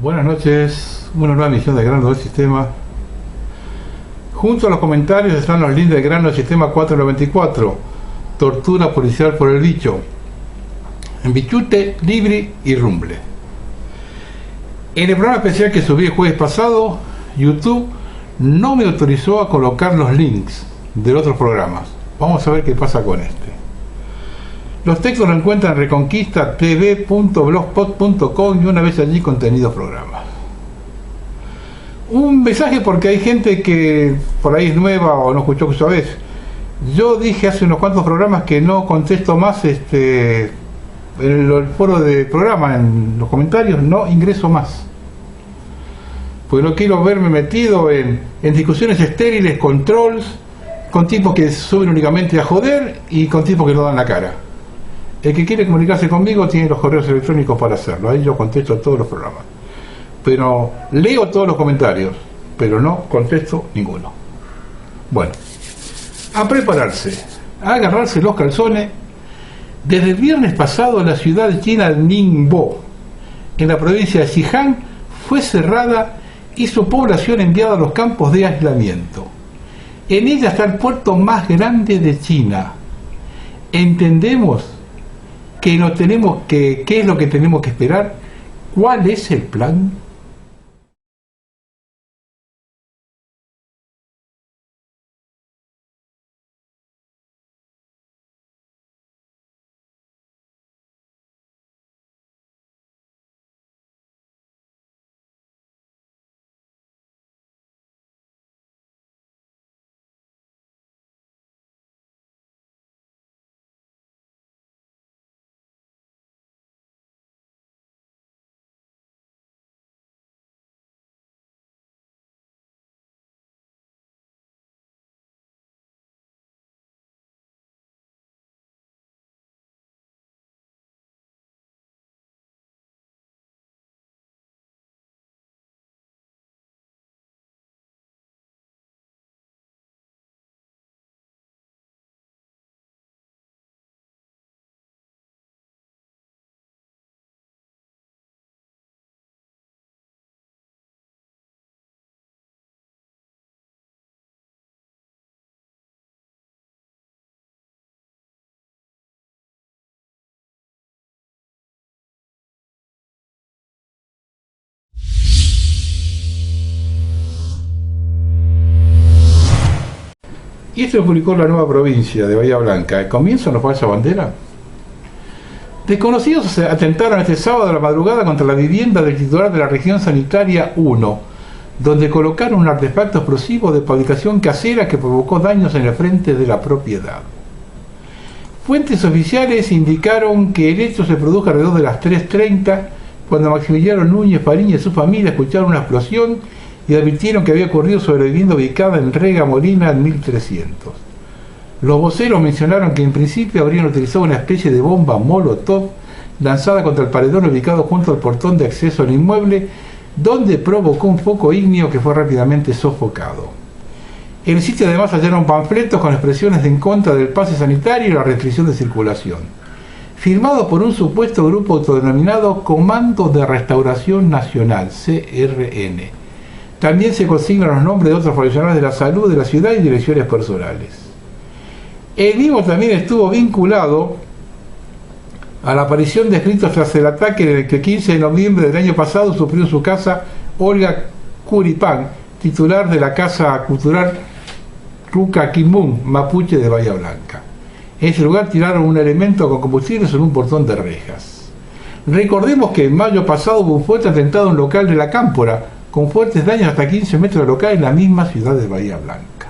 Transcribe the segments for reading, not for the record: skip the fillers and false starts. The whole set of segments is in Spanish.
Buenas noches, una nueva emisión de Grano del Sistema. Junto a los comentarios están los links de Grano del Sistema 494, Tortura policial por el bicho, en Bichute, Libri y Rumble. En el programa especial que subí el jueves pasado, YouTube no me autorizó a colocar los links de otros programas. Vamos a ver qué pasa con este. Los textos lo encuentran en reconquistatv.blogspot.com y una vez allí contenidos programas. Un mensaje porque hay gente que por ahí es nueva o no escuchó esa vez. Yo dije hace unos cuantos programas que no contesto más en el foro de programa, en los comentarios, no ingreso más. Porque no quiero verme metido en discusiones estériles con trolls, con tipos que suben únicamente a joder y con tipos que no dan la cara. El que quiere comunicarse conmigo tiene los correos electrónicos para hacerlo. Ahí yo contesto a todos los programas. Pero leo todos los comentarios, pero no contesto ninguno. Bueno, a prepararse, a agarrarse los calzones. Desde el viernes pasado la ciudad china de Ningbo, en la provincia de Zhejiang, fue cerrada y su población enviada a los campos de aislamiento. En ella está el puerto más grande de China. ¿Entendemos qué es lo que tenemos que esperar? ¿Cuál es el plan? Y esto lo publicó la Nueva Provincia de Bahía Blanca. ¿Comienzan los falsa bandera? Desconocidos atentaron este sábado a la madrugada contra la vivienda del titular de la región sanitaria 1, donde colocaron un artefacto explosivo de fabricación casera que provocó daños en el frente de la propiedad. Fuentes oficiales indicaron que el hecho se produjo alrededor de las 3:30, cuando Maximiliano Núñez Fariña y su familia escucharon una explosión y advirtieron que había ocurrido sobre la vivienda ubicada en Rega Molina en 1300. Los voceros mencionaron que en principio habrían utilizado una especie de bomba molotov lanzada contra el paredón ubicado junto al portón de acceso al inmueble, donde provocó un foco ígneo que fue rápidamente sofocado. En el sitio además hallaron panfletos con expresiones en contra del pase sanitario y la restricción de circulación, firmado por un supuesto grupo autodenominado Comando de Restauración Nacional, CRN. También se consignan los nombres de otros profesionales de la salud de la ciudad y direcciones personales. El mismo también estuvo vinculado a la aparición de escritos tras el ataque en el que el 15 de noviembre del año pasado sufrió en su casa Olga Curipán, titular de la Casa Cultural Rucaquimún, mapuche de Bahía Blanca. En ese lugar tiraron un elemento con combustible sobre un portón de rejas. Recordemos que en mayo pasado hubo un fuerte atentado a un local de la Cámpora, con fuertes daños hasta 15 metros de local en la misma ciudad de Bahía Blanca.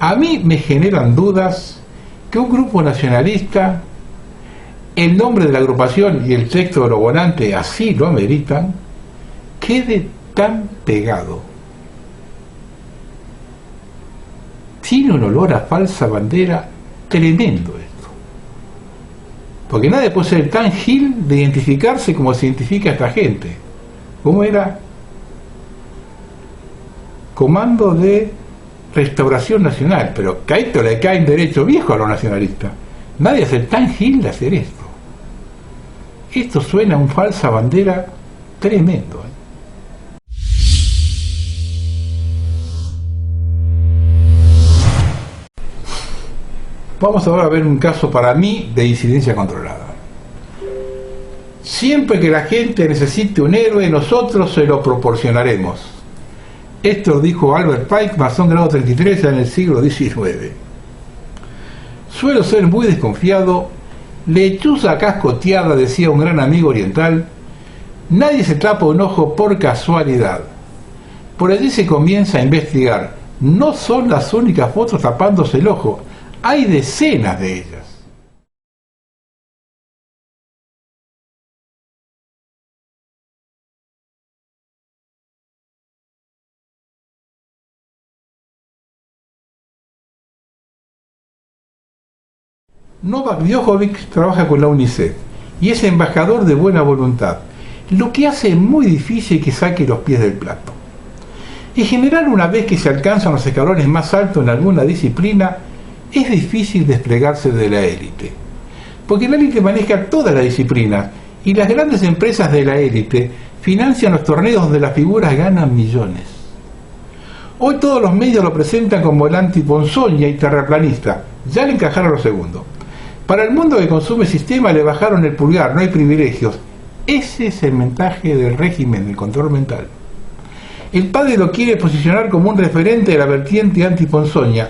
A mí me generan dudas que un grupo nacionalista, el nombre de la agrupación y el texto de lo volante así lo ameritan, quede tan pegado. Tiene un olor a falsa bandera tremendo esto. Porque nadie puede ser tan gil de identificarse como se identifica a esta gente. ¿Cómo era? Comando de Restauración Nacional, pero que a esto le cae en derecho viejo a los nacionalistas. Nadie hace tan gil de hacer esto. Esto suena a un falsa bandera Tremendo, ¿eh? Vamos ahora a ver un caso para mí de disidencia controlada. Siempre que la gente necesite un héroe, nosotros se lo proporcionaremos. Esto lo dijo Albert Pike, masón grado 33 en el siglo XIX. Suelo ser muy desconfiado. Lechuza cascoteada, decía un gran amigo oriental. Nadie se tapa un ojo por casualidad. Por allí se comienza a investigar. No son las únicas fotos tapándose el ojo. Hay decenas de ellas. Novak Djokovic trabaja con la UNICEF y es embajador de buena voluntad, lo que hace muy difícil que saque los pies del plato. En general, una vez que se alcanzan los escalones más altos en alguna disciplina, es difícil desplegarse de la élite, porque la élite maneja todas las disciplinas y las grandes empresas de la élite financian los torneos donde las figuras ganan millones. Hoy todos los medios lo presentan como el anti-Ponzoña y terraplanista, ya le encajaron los segundos. Para el mundo que consume sistema le bajaron el pulgar, no hay privilegios. Ese es el mensaje del régimen, del control mental. El padre lo quiere posicionar como un referente de la vertiente anti-Ponzoña.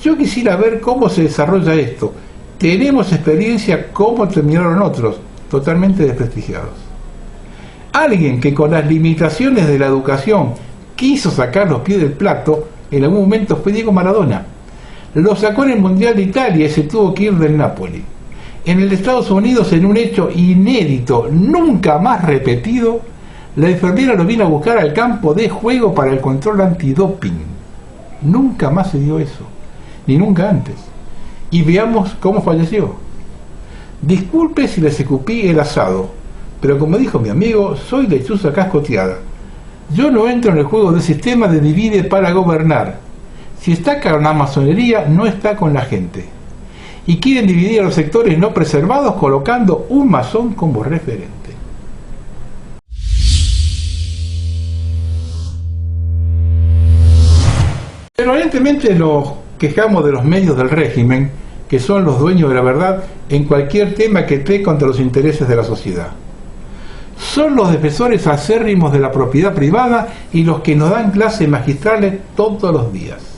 Yo quisiera ver cómo se desarrolla esto. Tenemos experiencia cómo terminaron otros, totalmente desprestigiados. Alguien que con las limitaciones de la educación quiso sacar los pies del plato, en algún momento fue Diego Maradona. Lo sacó en el Mundial de Italia y se tuvo que ir del Napoli. En el Estados Unidos, en un hecho inédito, nunca más repetido, la enfermera lo vino a buscar al campo de juego para el control antidoping. Nunca más se dio eso, ni nunca antes. Y veamos cómo falleció. Disculpe si les escupí el asado, pero como dijo mi amigo, soy lechuza cascoteada. Yo no entro en el juego del sistema de divide para gobernar. Si está con la masonería, no está con la gente. Y quieren dividir a los sectores no preservados colocando un masón como referente. Permanentemente nos quejamos de los medios del régimen, que son los dueños de la verdad en cualquier tema que esté contra los intereses de la sociedad. Son los defensores acérrimos de la propiedad privada y los que nos dan clases magistrales todos los días.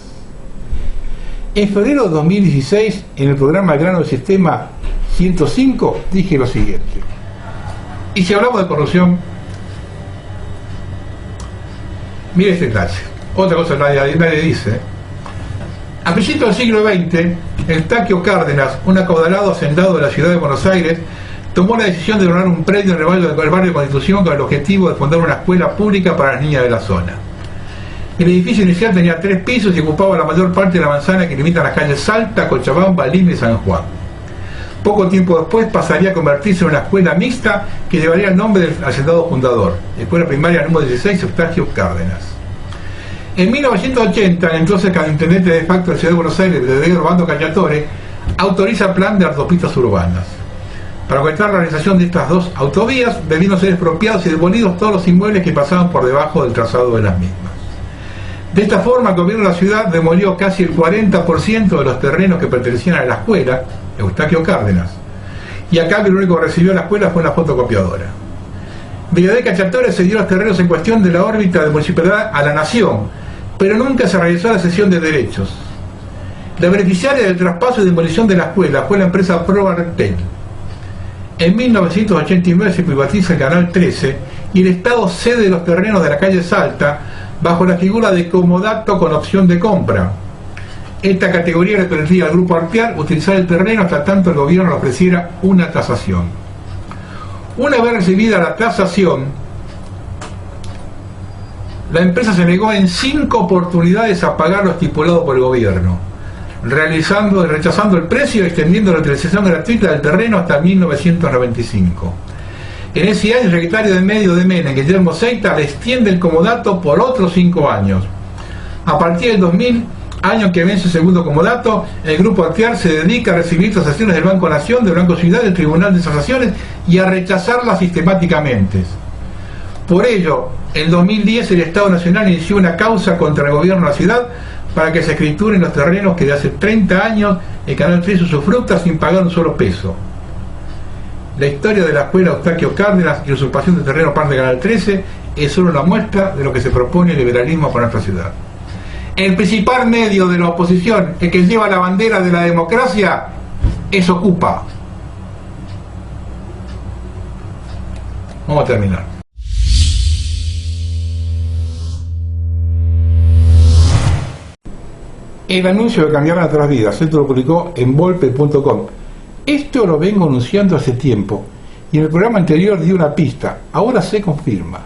En febrero de 2016, en el programa Grano del Sistema 105, dije lo siguiente. Y si hablamos de corrupción, mire este detalle. Otra cosa nadie dice. A principios del siglo XX, Eustaquio Cárdenas, un acaudalado hacendado de la ciudad de Buenos Aires, tomó la decisión de donar un predio en el barrio de Constitución con el objetivo de fundar una escuela pública para las niñas de la zona. El edificio inicial tenía 3 pisos y ocupaba la mayor parte de la manzana que limita las calles Salta, Cochabamba, Lima y San Juan. Poco tiempo después pasaría a convertirse en una escuela mixta que llevaría el nombre del hacendado fundador, Escuela Primaria número 16, Eustaquio Cárdenas. En 1980, el entonces intendente de facto de la ciudad de Buenos Aires, Pedro Urbano Cacciatore, autoriza el plan de autopistas urbanas. Para concretar la realización de estas 2 autovías, debieron ser expropiados y demolidos todos los inmuebles que pasaban por debajo del trazado de las mismas. De esta forma, el gobierno de la ciudad demolió casi el 40% de los terrenos que pertenecían a la escuela, Eustaquio Cárdenas. Y a cambio, lo único que recibió la escuela fue una fotocopiadora. Brigadier Cacciatore cedió los terrenos en cuestión de la órbita de municipalidad a la Nación, pero nunca se realizó la cesión de derechos. La beneficiaria del traspaso y demolición de la escuela fue la empresa ProArtel. En 1989 se privatiza el Canal 13 y el Estado cede los terrenos de la calle Salta bajo la figura de comodato con opción de compra. Esta categoría le permitía al Grupo Arteal utilizar el terreno hasta tanto el gobierno le ofreciera una tasación. Una vez recibida la tasación, la empresa se negó en 5 oportunidades a pagar lo estipulado por el gobierno, rechazando el precio y extendiendo la utilización gratuita del terreno hasta 1995. En ese año, el secretario de Medio de Menem, Guillermo Seita, le extiende el comodato por otros 5 años. A partir del 2000, año que vence el segundo comodato, el Grupo Arteal se dedica a recibir tasaciones del Banco Nación, del Banco Ciudad, del Tribunal de Tasaciones y a rechazarlas sistemáticamente. Por ello, en 2010 el Estado Nacional inició una causa contra el gobierno de la ciudad para que se escrituren los terrenos que de hace 30 años el Canal 13 usufructa sin pagar un solo peso. La historia de la escuela Eustaquio Cárdenas y la usurpación de terreno parte del Canal 13 es solo una muestra de lo que se propone el liberalismo para nuestra ciudad. El principal medio de la oposición, el que lleva la bandera de la democracia, es Ocupa. Vamos a terminar. El anuncio de cambiar nuestras vidas, esto lo publicó en volpe.com. Esto lo vengo anunciando hace tiempo y en el programa anterior di una pista, ahora se confirma.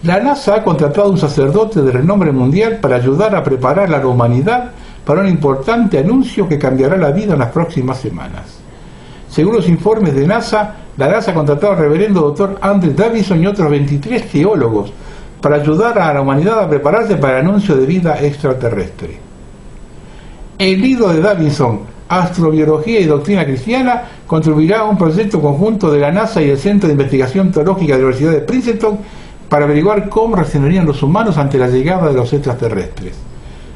La NASA ha contratado a un sacerdote de renombre mundial para ayudar a preparar a la humanidad para un importante anuncio que cambiará la vida en las próximas semanas. Según los informes de NASA, la NASA ha contratado al reverendo Dr. Andrew Davison y otros 23 teólogos para ayudar a la humanidad a prepararse para el anuncio de vida extraterrestre. El libro de Davison, Astrobiología y Doctrina Cristiana, contribuirá a un proyecto conjunto de la NASA y el Centro de Investigación Teológica de la Universidad de Princeton para averiguar cómo reaccionarían los humanos ante la llegada de los extraterrestres.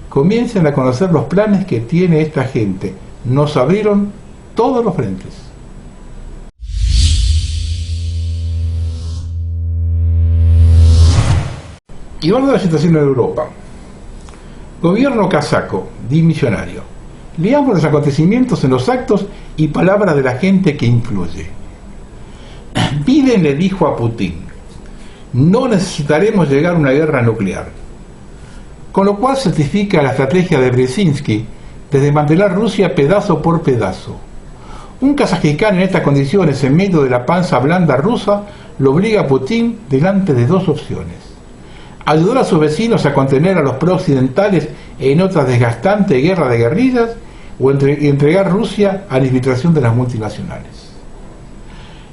Comiencen a conocer los planes que tiene esta gente. Nos abrieron todos los frentes. Y vamos a la situación en Europa. Gobierno casaco, dimisionario. Leamos los acontecimientos en los actos y palabras de la gente que influye. Biden le dijo a Putin: no necesitaremos llegar a una guerra nuclear. Con lo cual certifica la estrategia de Brzezinski de desmantelar Rusia pedazo por pedazo. Un kazajistán en estas condiciones, en medio de la panza blanda rusa, lo obliga a Putin delante de dos opciones: ayudar a sus vecinos a contener a los prooccidentales en otra desgastante guerra de guerrillas, o entregar Rusia a la infiltración de las multinacionales.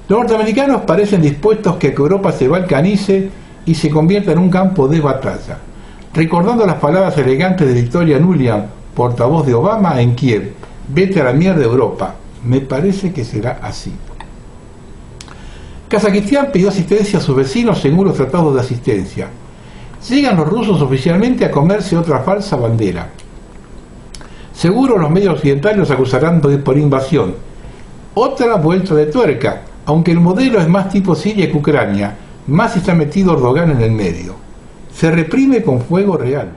Los norteamericanos parecen dispuestos que Europa se balcanice y se convierta en un campo de batalla, recordando las palabras elegantes de Victoria Nuland, portavoz de Obama en Kiev: vete a la mierda de Europa. Me parece que será así. Kazajistán pidió asistencia a sus vecinos según los tratados de asistencia. Llegan los rusos oficialmente a comerse otra falsa bandera. Seguro los medios occidentales los acusarán por invasión. Otra vuelta de tuerca, aunque el modelo es más tipo Siria que Ucrania, más está metido Erdogan en el medio. Se reprime con fuego real.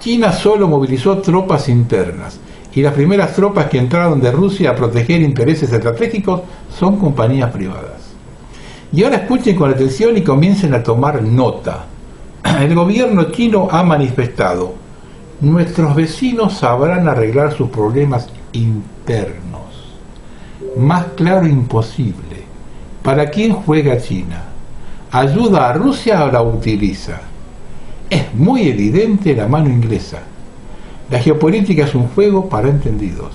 China solo movilizó tropas internas, y las primeras tropas que entraron de Rusia a proteger intereses estratégicos son compañías privadas. Y ahora escuchen con atención y comiencen a tomar nota. El gobierno chino ha manifestado: nuestros vecinos sabrán arreglar sus problemas internos. Más claro imposible. ¿Para quién juega China? ¿Ayuda a Rusia o la utiliza? Es muy evidente la mano inglesa. La geopolítica es un juego para entendidos.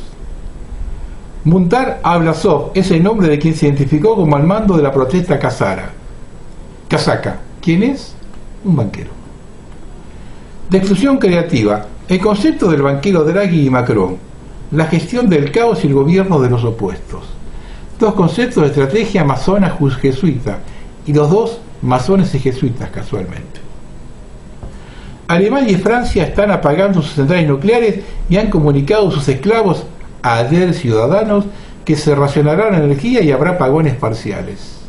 Muntar Ablasov es el nombre de quien se identificó como al mando de la protesta kazaca. ¿Quién es? Un banquero. De exclusión creativa, el concepto del banquero Draghi y Macron, la gestión del caos y el gobierno de los opuestos. Dos conceptos de estrategia masona jesuita, y los dos masones y jesuitas casualmente. Alemania y Francia están apagando sus centrales nucleares y han comunicado a sus esclavos, ayer ciudadanos, que se racionará la energía y habrá apagones parciales.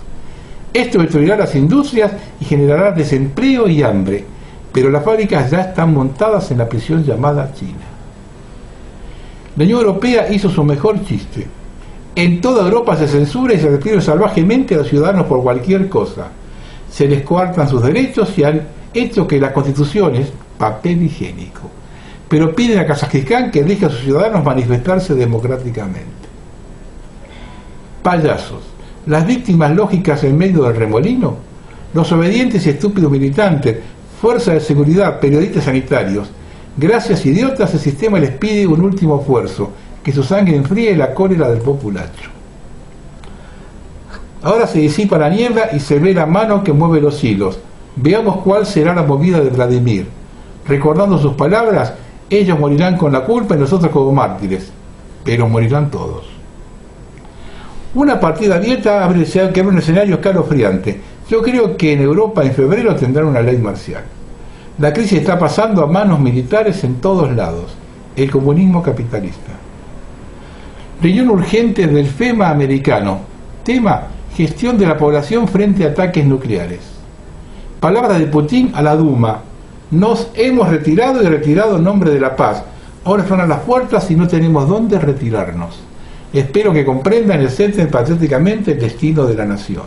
Esto destruirá las industrias y generará desempleo y hambre, pero las fábricas ya están montadas en la prisión llamada China. La Unión Europea hizo su mejor chiste. En toda Europa se censura y se reprime salvajemente a los ciudadanos por cualquier cosa. Se les coartan sus derechos y han hecho que las constituciones, papel higiénico. Pero piden a Kazajistán que deje a sus ciudadanos manifestarse democráticamente. Payasos, las víctimas lógicas en medio del remolino, los obedientes y estúpidos militantes, fuerzas de seguridad, periodistas sanitarios. Gracias, idiotas, el sistema les pide un último esfuerzo, que su sangre enfríe la cólera del populacho. Ahora se disipa la niebla y se ve la mano que mueve los hilos. Veamos cuál será la movida de Vladimir. Recordando sus palabras, ellos morirán con la culpa y nosotros como mártires, pero morirán todos. Una partida abierta abre un escenario escalofriante. Yo creo que en Europa en febrero tendrán una ley marcial. La crisis está pasando a manos militares en todos lados. El comunismo capitalista. Reunión urgente del FEMA americano. Tema: gestión de la población frente a ataques nucleares. Palabras de Putin a la Duma: nos hemos retirado y retirado en nombre de la paz. Ahora están a las puertas y no tenemos dónde retirarnos. Espero que comprendan y acepten patrióticamente el destino de la nación.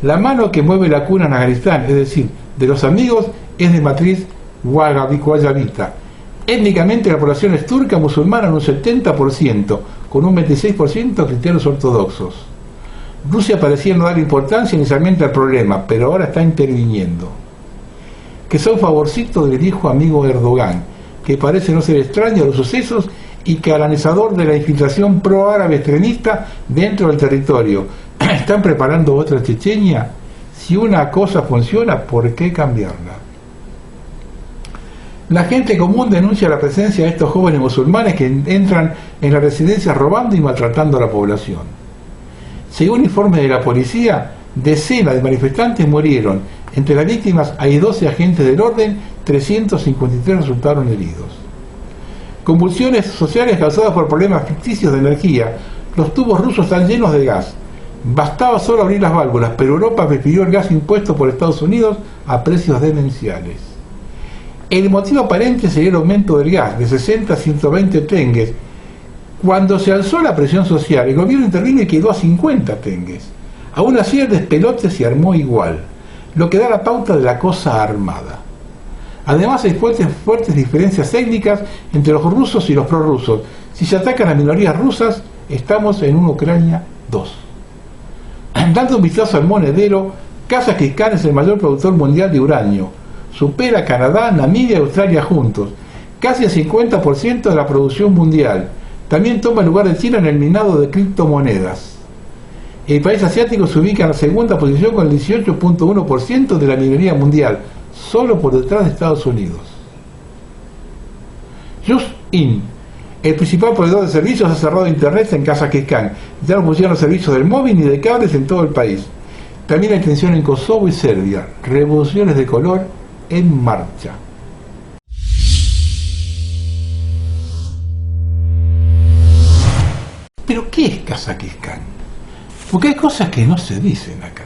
La mano que mueve la cuna en Afganistán, es decir, de los amigos, es de matriz wahhabita. Étnicamente la población es turca musulmana en un 70%, con un 26% cristianos ortodoxos. Rusia parecía no dar importancia inicialmente al problema, pero ahora está interviniendo. Que son favorcitos del viejo amigo Erdogan, que parece no ser extraño a los sucesos y canalizador de la infiltración pro-árabe extremista dentro del territorio. ¿Están preparando otra Chechenia? Si una cosa funciona, ¿por qué cambiarla? La gente común denuncia la presencia de estos jóvenes musulmanes que entran en la residencia robando y maltratando a la población. Según informes de la policía, decenas de manifestantes murieron. Entre las víctimas hay 12 agentes del orden, 353 resultaron heridos. Convulsiones sociales causadas por problemas ficticios de energía. Los tubos rusos están llenos de gas. Bastaba solo abrir las válvulas, pero Europa prefirió el gas impuesto por Estados Unidos a precios demenciales. El motivo aparente sería el aumento del gas, de 60 a 120 tengues. Cuando se alzó la presión social, el gobierno intervino y quedó a 50 tengues. Aún así el despelote se armó igual, lo que da la pauta de la cosa armada. Además hay fuertes diferencias étnicas entre los rusos y los prorrusos. Si se atacan a minorías rusas, estamos en una Ucrania 2. Dando un vistazo al monedero, Kazajistán es el mayor productor mundial de uranio. Supera a Canadá, Namibia y Australia juntos. Casi el 50% de la producción mundial. También toma el lugar de China en el minado de criptomonedas. El país asiático se ubica en la segunda posición con el 18.1% de la minería mundial, solo por detrás de Estados Unidos. Just-in, el principal proveedor de servicios, ha cerrado internet en Kazajistán. Ya no pusieron los servicios del móvil ni de cables en todo el país. También hay tensión en Kosovo y Serbia. Revoluciones de color en marcha. ¿Pero qué es Kazajistán? Porque hay cosas que no se dicen acá.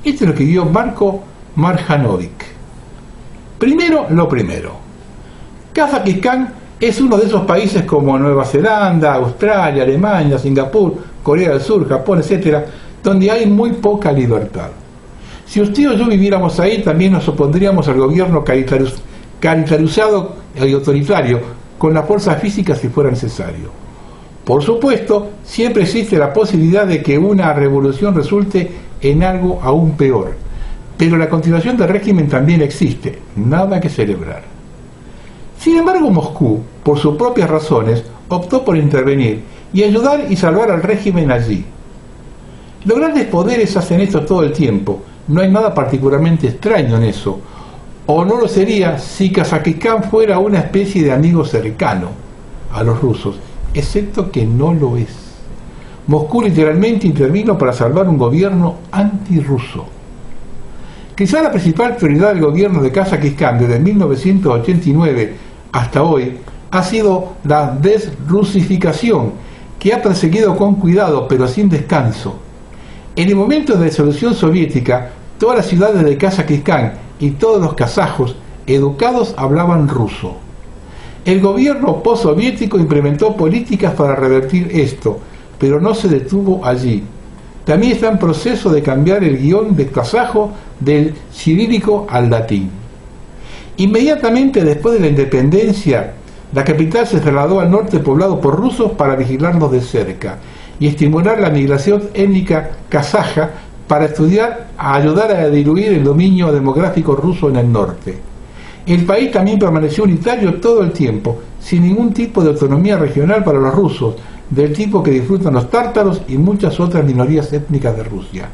Esto es lo que vio Marko Marjanovic. Primero, lo primero. Kazajistán es uno de esos países como Nueva Zelanda, Australia, Alemania, Singapur, Corea del Sur, Japón, etcétera, donde hay muy poca libertad. Si usted o yo viviéramos ahí, también nos opondríamos al gobierno caritarizado y autoritario, con la fuerza física si fuera necesario. Por supuesto, siempre existe la posibilidad de que una revolución resulte en algo aún peor. Pero la continuación del régimen también existe, nada que celebrar. Sin embargo, Moscú, por sus propias razones, optó por intervenir y ayudar y salvar al régimen allí. Los grandes poderes hacen esto todo el tiempo, no hay nada particularmente extraño en eso, o no lo sería si Kazajistán fuera una especie de amigo cercano a los rusos, excepto que no lo es. Moscú literalmente intervino para salvar un gobierno antirruso. Quizá la principal prioridad del gobierno de Kazajistán desde 1989 hasta hoy ha sido la desrusificación, que ha perseguido con cuidado pero sin descanso. En el momento de la disolución soviética, todas las ciudades de Kazajistán y todos los kazajos educados hablaban ruso. El gobierno postsoviético implementó políticas para revertir esto, pero no se detuvo allí. También está en proceso de cambiar el guión de kazajo del cirílico al latín. Inmediatamente después de la independencia, la capital se trasladó al norte poblado por rusos para vigilarlos de cerca y estimular la migración étnica kazaja para ayudar a diluir el dominio demográfico ruso en el norte. El país también permaneció unitario todo el tiempo, sin ningún tipo de autonomía regional para los rusos, del tipo que disfrutan los tártaros y muchas otras minorías étnicas de Rusia.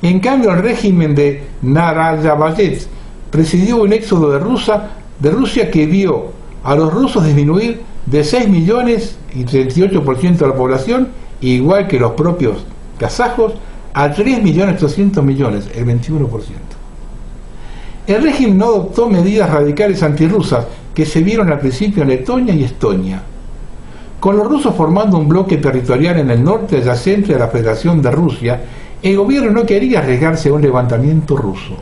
En cambio, el régimen de Nazarbayevich presidió un éxodo de Rusia que vio a los rusos disminuir de 6 millones y 38% de la población, igual que los propios kazajos, a 3.800.000.000, el 21%. El régimen no adoptó medidas radicales antirrusas que se vieron al principio en Letonia y Estonia. Con los rusos formando un bloque territorial en el norte adyacente a la Federación de Rusia, el gobierno no quería arriesgarse a un levantamiento ruso.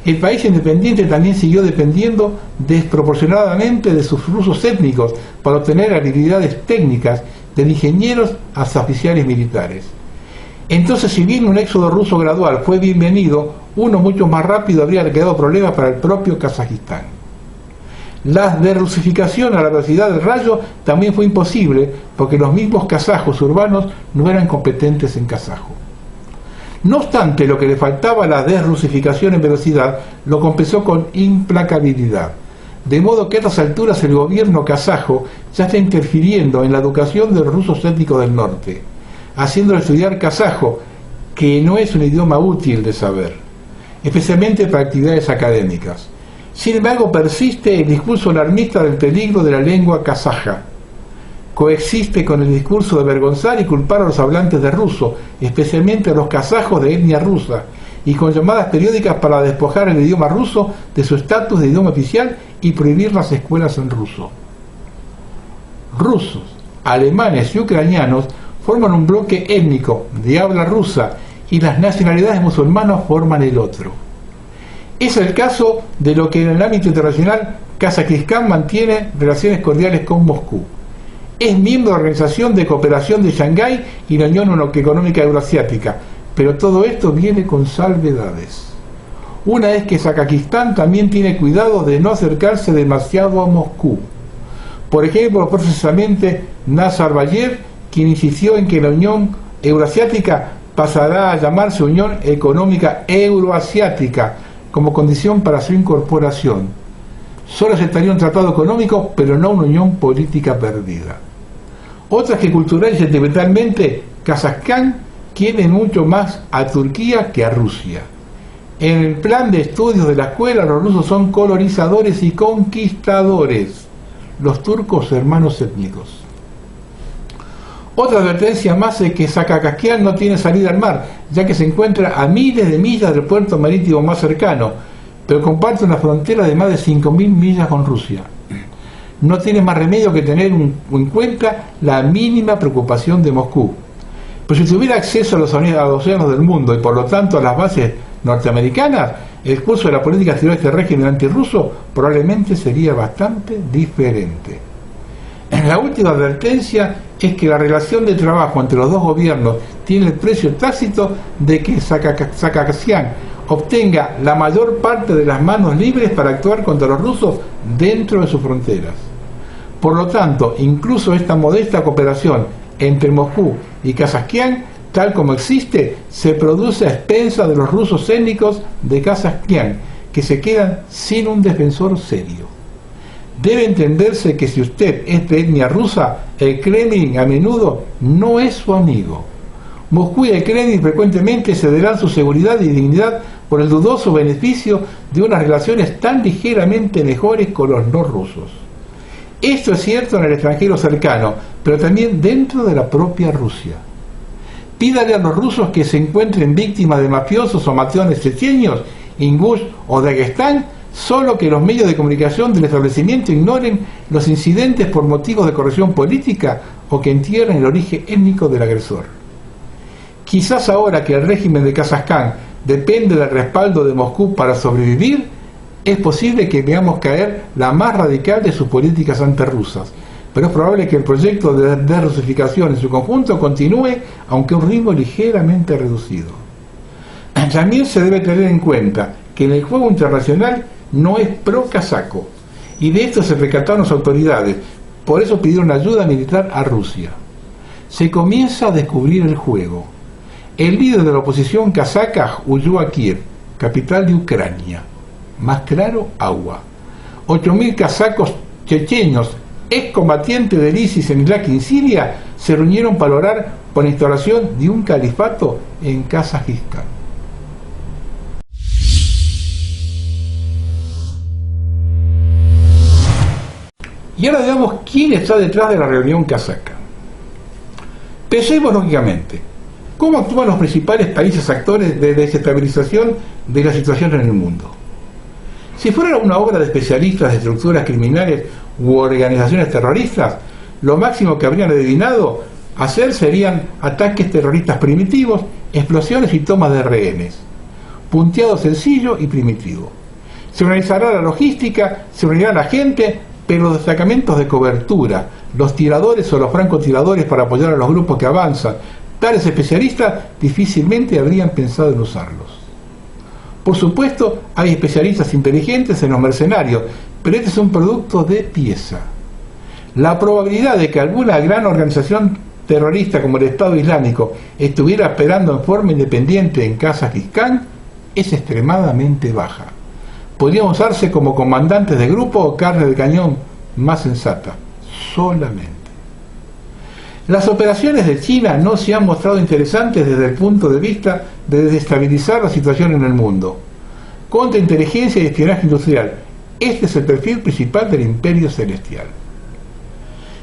El país independiente también siguió dependiendo desproporcionadamente de sus rusos étnicos para obtener habilidades técnicas, de ingenieros hasta oficiales militares. Entonces, si bien un éxodo ruso gradual fue bienvenido, uno mucho más rápido habría creado problemas para el propio Kazajistán. La derrusificación a la velocidad del rayo también fue imposible, porque los mismos kazajos urbanos no eran competentes en kazajo. No obstante, lo que le faltaba a la desrusificación en velocidad lo compensó con implacabilidad. De modo que a estas alturas el gobierno kazajo ya está interfiriendo en la educación de los rusos étnicos del norte, haciéndole estudiar kazajo, que no es un idioma útil de saber, especialmente para actividades académicas. Sin embargo, persiste el discurso alarmista del peligro de la lengua kazaja. Coexiste con el discurso de avergonzar y culpar a los hablantes de ruso, especialmente a los kazajos de etnia rusa, y con llamadas periódicas para despojar el idioma ruso de su estatus de idioma oficial y prohibir las escuelas en ruso. Rusos, alemanes y ucranianos forman un bloque étnico de habla rusa y las nacionalidades musulmanas forman el otro. Es el caso de lo que en el ámbito internacional Kazajistán mantiene relaciones cordiales con Moscú. Es miembro de la Organización de Cooperación de Shanghái y la Unión Económica Euroasiática, pero todo esto viene con salvedades. Una es que Kazajistán también tiene cuidado de no acercarse demasiado a Moscú. Por ejemplo, precisamente Nazarbayev, quien insistió en que la Unión Euroasiática pasará a llamarse Unión Económica Euroasiática como condición para su incorporación. Solo aceptaría un tratado económico, pero no una unión política perdida. Otras que cultural y sentimentalmente, Kazajstán quiere mucho más a Turquía que a Rusia. En el plan de estudios de la escuela, los rusos son colonizadores y conquistadores, los turcos hermanos étnicos. Otra advertencia más es que Kazajstán no tiene salida al mar, ya que se encuentra a miles de millas del puerto marítimo más cercano, pero comparte una frontera de más de 5.000 millas con Rusia. No tiene más remedio que tener en cuenta la mínima preocupación de Moscú. Pues si tuviera acceso a los océanos del mundo y por lo tanto a las bases norteamericanas, el curso de la política exterior de este régimen antirruso probablemente sería bastante diferente. La última advertencia es que la relación de trabajo entre los dos gobiernos tiene el precio tácito de que Kazajstán obtenga la mayor parte de las manos libres para actuar contra los rusos dentro de sus fronteras. Por lo tanto, incluso esta modesta cooperación entre Moscú y Kazajstán tal como existe, se produce a expensas de los rusos étnicos de Kazajstán, que se quedan sin un defensor serio. Debe entenderse que si usted es de etnia rusa, el Kremlin a menudo no es su amigo. Moscú y el Kremlin frecuentemente cederán su seguridad y dignidad por el dudoso beneficio de unas relaciones tan ligeramente mejores con los no rusos. Esto es cierto en el extranjero cercano, pero también dentro de la propia Rusia. Pídale a los rusos que se encuentren víctimas de mafiosos o matones chechenios, Ingush o Daguestán, solo que los medios de comunicación del establecimiento ignoren los incidentes por motivos de corrección política o que entierren el origen étnico del agresor. Quizás ahora que el régimen de Kazajstán depende del respaldo de Moscú para sobrevivir, es posible que veamos caer la más radical de sus políticas antirrusas, pero es probable que el proyecto de desrusificación en su conjunto continúe, aunque a un ritmo ligeramente reducido. También se debe tener en cuenta que en el juego internacional no es pro-casaco, y de esto se percataron las autoridades, por eso pidieron ayuda militar a Rusia. Se comienza a descubrir el juego. El líder de la oposición kazaca huyó a Kiev, capital de Ucrania. Más claro, agua. 8.000 kazakos chechenos, excombatientes del ISIS en Irak y en Siria, se reunieron para orar por la instauración de un califato en Kazajistán. Y ahora veamos quién está detrás de la rebelión kazaca. Pensemos lógicamente, ¿cómo actúan los principales países actores de desestabilización de la situación en el mundo? Si fuera una obra de especialistas de estructuras criminales u organizaciones terroristas, lo máximo que habrían adivinado hacer serían ataques terroristas primitivos, explosiones y tomas de rehenes. Punteado sencillo y primitivo. Se organizará la logística, se reunirá la gente, pero los destacamentos de cobertura, los tiradores o los francotiradores para apoyar a los grupos que avanzan, tales especialistas difícilmente habrían pensado en usarlos. Por supuesto, hay especialistas inteligentes en los mercenarios, pero este es un producto de pieza. La probabilidad de que alguna gran organización terrorista como el Estado Islámico estuviera operando en forma independiente en Kazajistán es extremadamente baja. Podrían usarse como comandantes de grupo o carne de cañón más sensata, solamente. Las operaciones de China no se han mostrado interesantes desde el punto de vista de desestabilizar la situación en el mundo. Contrainteligencia y espionaje industrial. Este es el perfil principal del imperio celestial.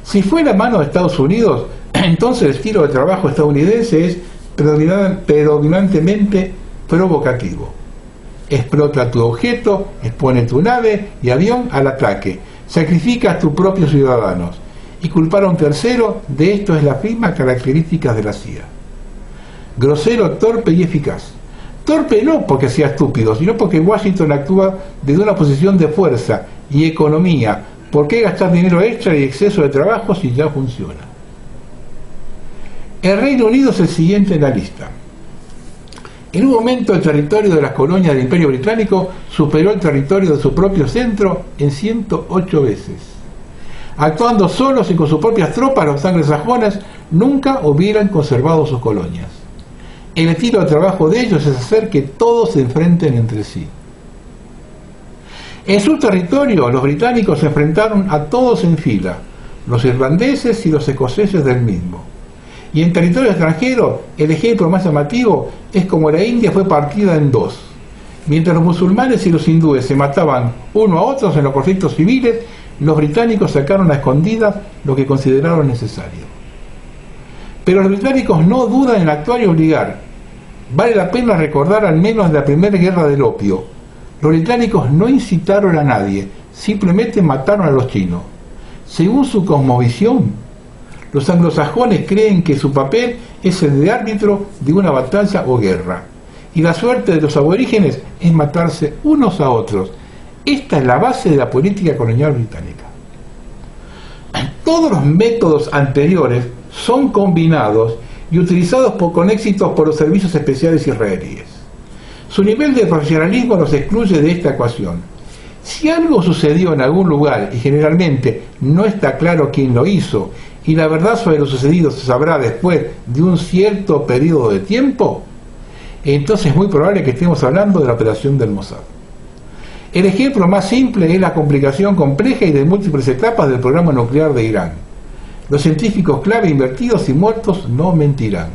Si fue la mano de Estados Unidos, entonces el estilo de trabajo estadounidense es predominantemente provocativo. Explota tu objeto, expone tu nave y avión al ataque, sacrifica a tus propios ciudadanos. Y culpar a un tercero, de esto es la misma característica de la CIA. Grosero, torpe y eficaz. Torpe no porque sea estúpido, sino porque Washington actúa desde una posición de fuerza y economía. ¿Por qué gastar dinero extra y exceso de trabajo si ya funciona? El Reino Unido es el siguiente en la lista. En un momento el territorio de las colonias del Imperio Británico superó el territorio de su propio centro en 108 veces. Actuando solos y con sus propias tropas, los anglosajones nunca hubieran conservado sus colonias. El estilo de trabajo de ellos es hacer que todos se enfrenten entre sí. En su territorio, los británicos se enfrentaron a todos en fila, los irlandeses y los escoceses del mismo. Y en territorio extranjero, el ejemplo más llamativo es como la India fue partida en dos. Mientras los musulmanes y los hindúes se mataban uno a otros en los conflictos civiles, los británicos sacaron a escondidas lo que consideraron necesario. Pero los británicos no dudan en actuar y obligar. Vale la pena recordar al menos la primera guerra del opio. Los británicos no incitaron a nadie, simplemente mataron a los chinos. Según su cosmovisión, los anglosajones creen que su papel es el de árbitro de una batalla o guerra, y la suerte de los aborígenes es matarse unos a otros. Esta es la base de la política colonial británica. Todos los métodos anteriores son combinados y utilizados con éxito por los servicios especiales israelíes. Su nivel de profesionalismo los excluye de esta ecuación. Si algo sucedió en algún lugar y generalmente no está claro quién lo hizo, y la verdad sobre lo sucedido se sabrá después de un cierto periodo de tiempo, entonces es muy probable que estemos hablando de la operación del Mossad. El ejemplo más simple es la complicación compleja y de múltiples etapas del programa nuclear de Irán. Los científicos clave invertidos y muertos no mentirán.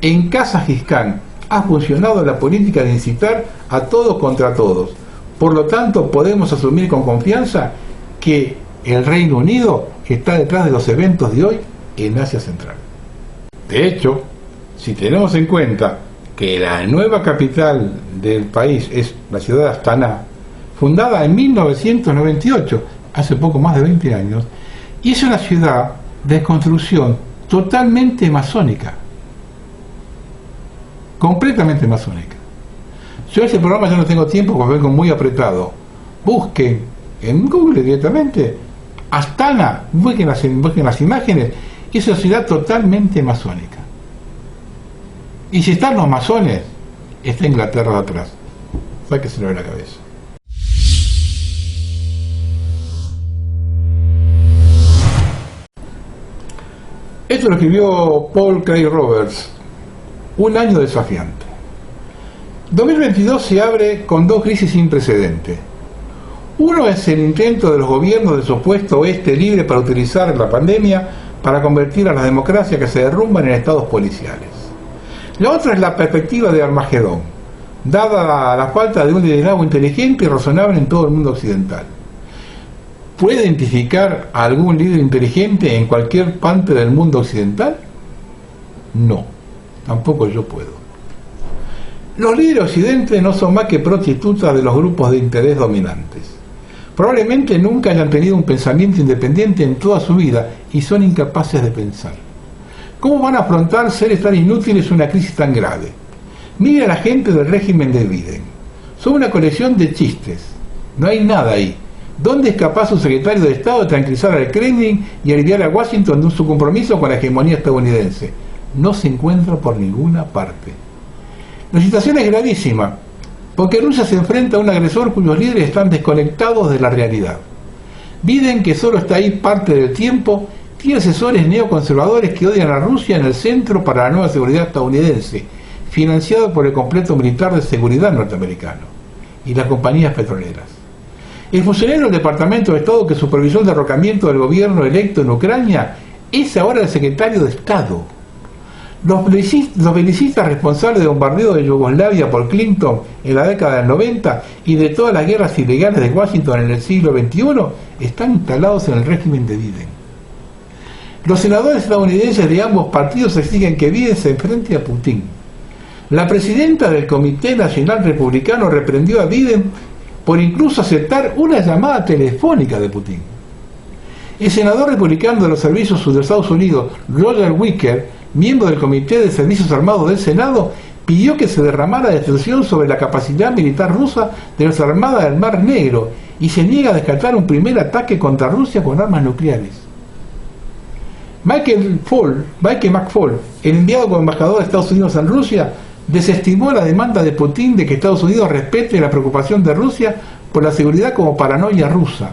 En Kazajistán ha funcionado la política de incitar a todos contra todos. Por lo tanto, podemos asumir con confianza que el Reino Unido está detrás de los eventos de hoy en Asia Central. De hecho, si tenemos en cuenta que la nueva capital del país es la ciudad de Astana, fundada en 1998, hace poco más de 20 años, y es una ciudad de construcción totalmente masónica, completamente masónica. Yo ese programa ya no tengo tiempo porque vengo muy apretado. Busquen en Google directamente Astana, busquen las imágenes, es una ciudad totalmente masónica. Y si están los masones, está Inglaterra de atrás. Sáqueselo de la cabeza. Esto lo escribió Paul Craig Roberts. Un año desafiante. 2022 se abre con dos crisis sin precedentes. Uno es el intento de los gobiernos del supuesto oeste libre para utilizar la pandemia para convertir a las democracias que se derrumban en estados policiales. La otra es la perspectiva de Armagedón, dada la falta de un liderazgo inteligente y razonable en todo el mundo occidental. ¿Puede identificar a algún líder inteligente en cualquier parte del mundo occidental? No, tampoco yo puedo. Los líderes occidentales no son más que prostitutas de los grupos de interés dominantes. Probablemente nunca hayan tenido un pensamiento independiente en toda su vida y son incapaces de pensar. ¿Cómo van a afrontar seres tan inútiles una crisis tan grave? Mire a la gente del régimen de Biden. Son una colección de chistes. No hay nada ahí. ¿Dónde es capaz su secretario de Estado de tranquilizar al Kremlin y aliviar a Washington de su compromiso con la hegemonía estadounidense? No se encuentra por ninguna parte. La situación es gravísima, porque Rusia se enfrenta a un agresor cuyos líderes están desconectados de la realidad. Biden, que solo está ahí parte del tiempo, tiene asesores neoconservadores que odian a Rusia en el Centro para la Nueva Seguridad Estadounidense, financiado por el completo militar de seguridad norteamericano y las compañías petroleras. El funcionario del Departamento de Estado que supervisó el derrocamiento del gobierno electo en Ucrania es ahora el secretario de Estado. Los belicistas responsables del bombardeo de Yugoslavia por Clinton en la década del 90 y de todas las guerras ilegales de Washington en el siglo XXI están instalados en el régimen de Biden. Los senadores estadounidenses de ambos partidos exigen que Biden se enfrente a Putin. La presidenta del Comité Nacional Republicano reprendió a Biden por incluso aceptar una llamada telefónica de Putin. El senador republicano de los servicios de Estados Unidos, Roger Wicker, miembro del Comité de Servicios Armados del Senado, pidió que se derramara destrucción sobre la capacidad militar rusa de las armadas del Mar Negro y se niega a descartar un primer ataque contra Rusia con armas nucleares. Michael McFaul, el enviado como embajador de Estados Unidos en Rusia, desestimó la demanda de Putin de que Estados Unidos respete la preocupación de Rusia por la seguridad como paranoia rusa.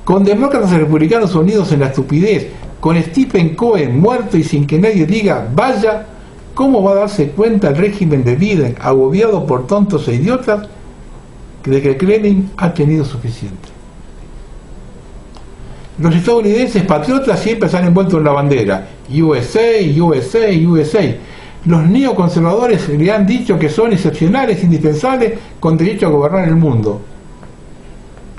Con demócratas y republicanos unidos en la estupidez, con Stephen Cohen muerto y sin que nadie diga vaya, ¿cómo va a darse cuenta el régimen de Biden, agobiado por tontos e idiotas, de que el Kremlin ha tenido suficiente? Los estadounidenses patriotas siempre se han envuelto en la bandera USA, USA, USA. Los neoconservadores le han dicho que son excepcionales, indispensables, con derecho a gobernar el mundo.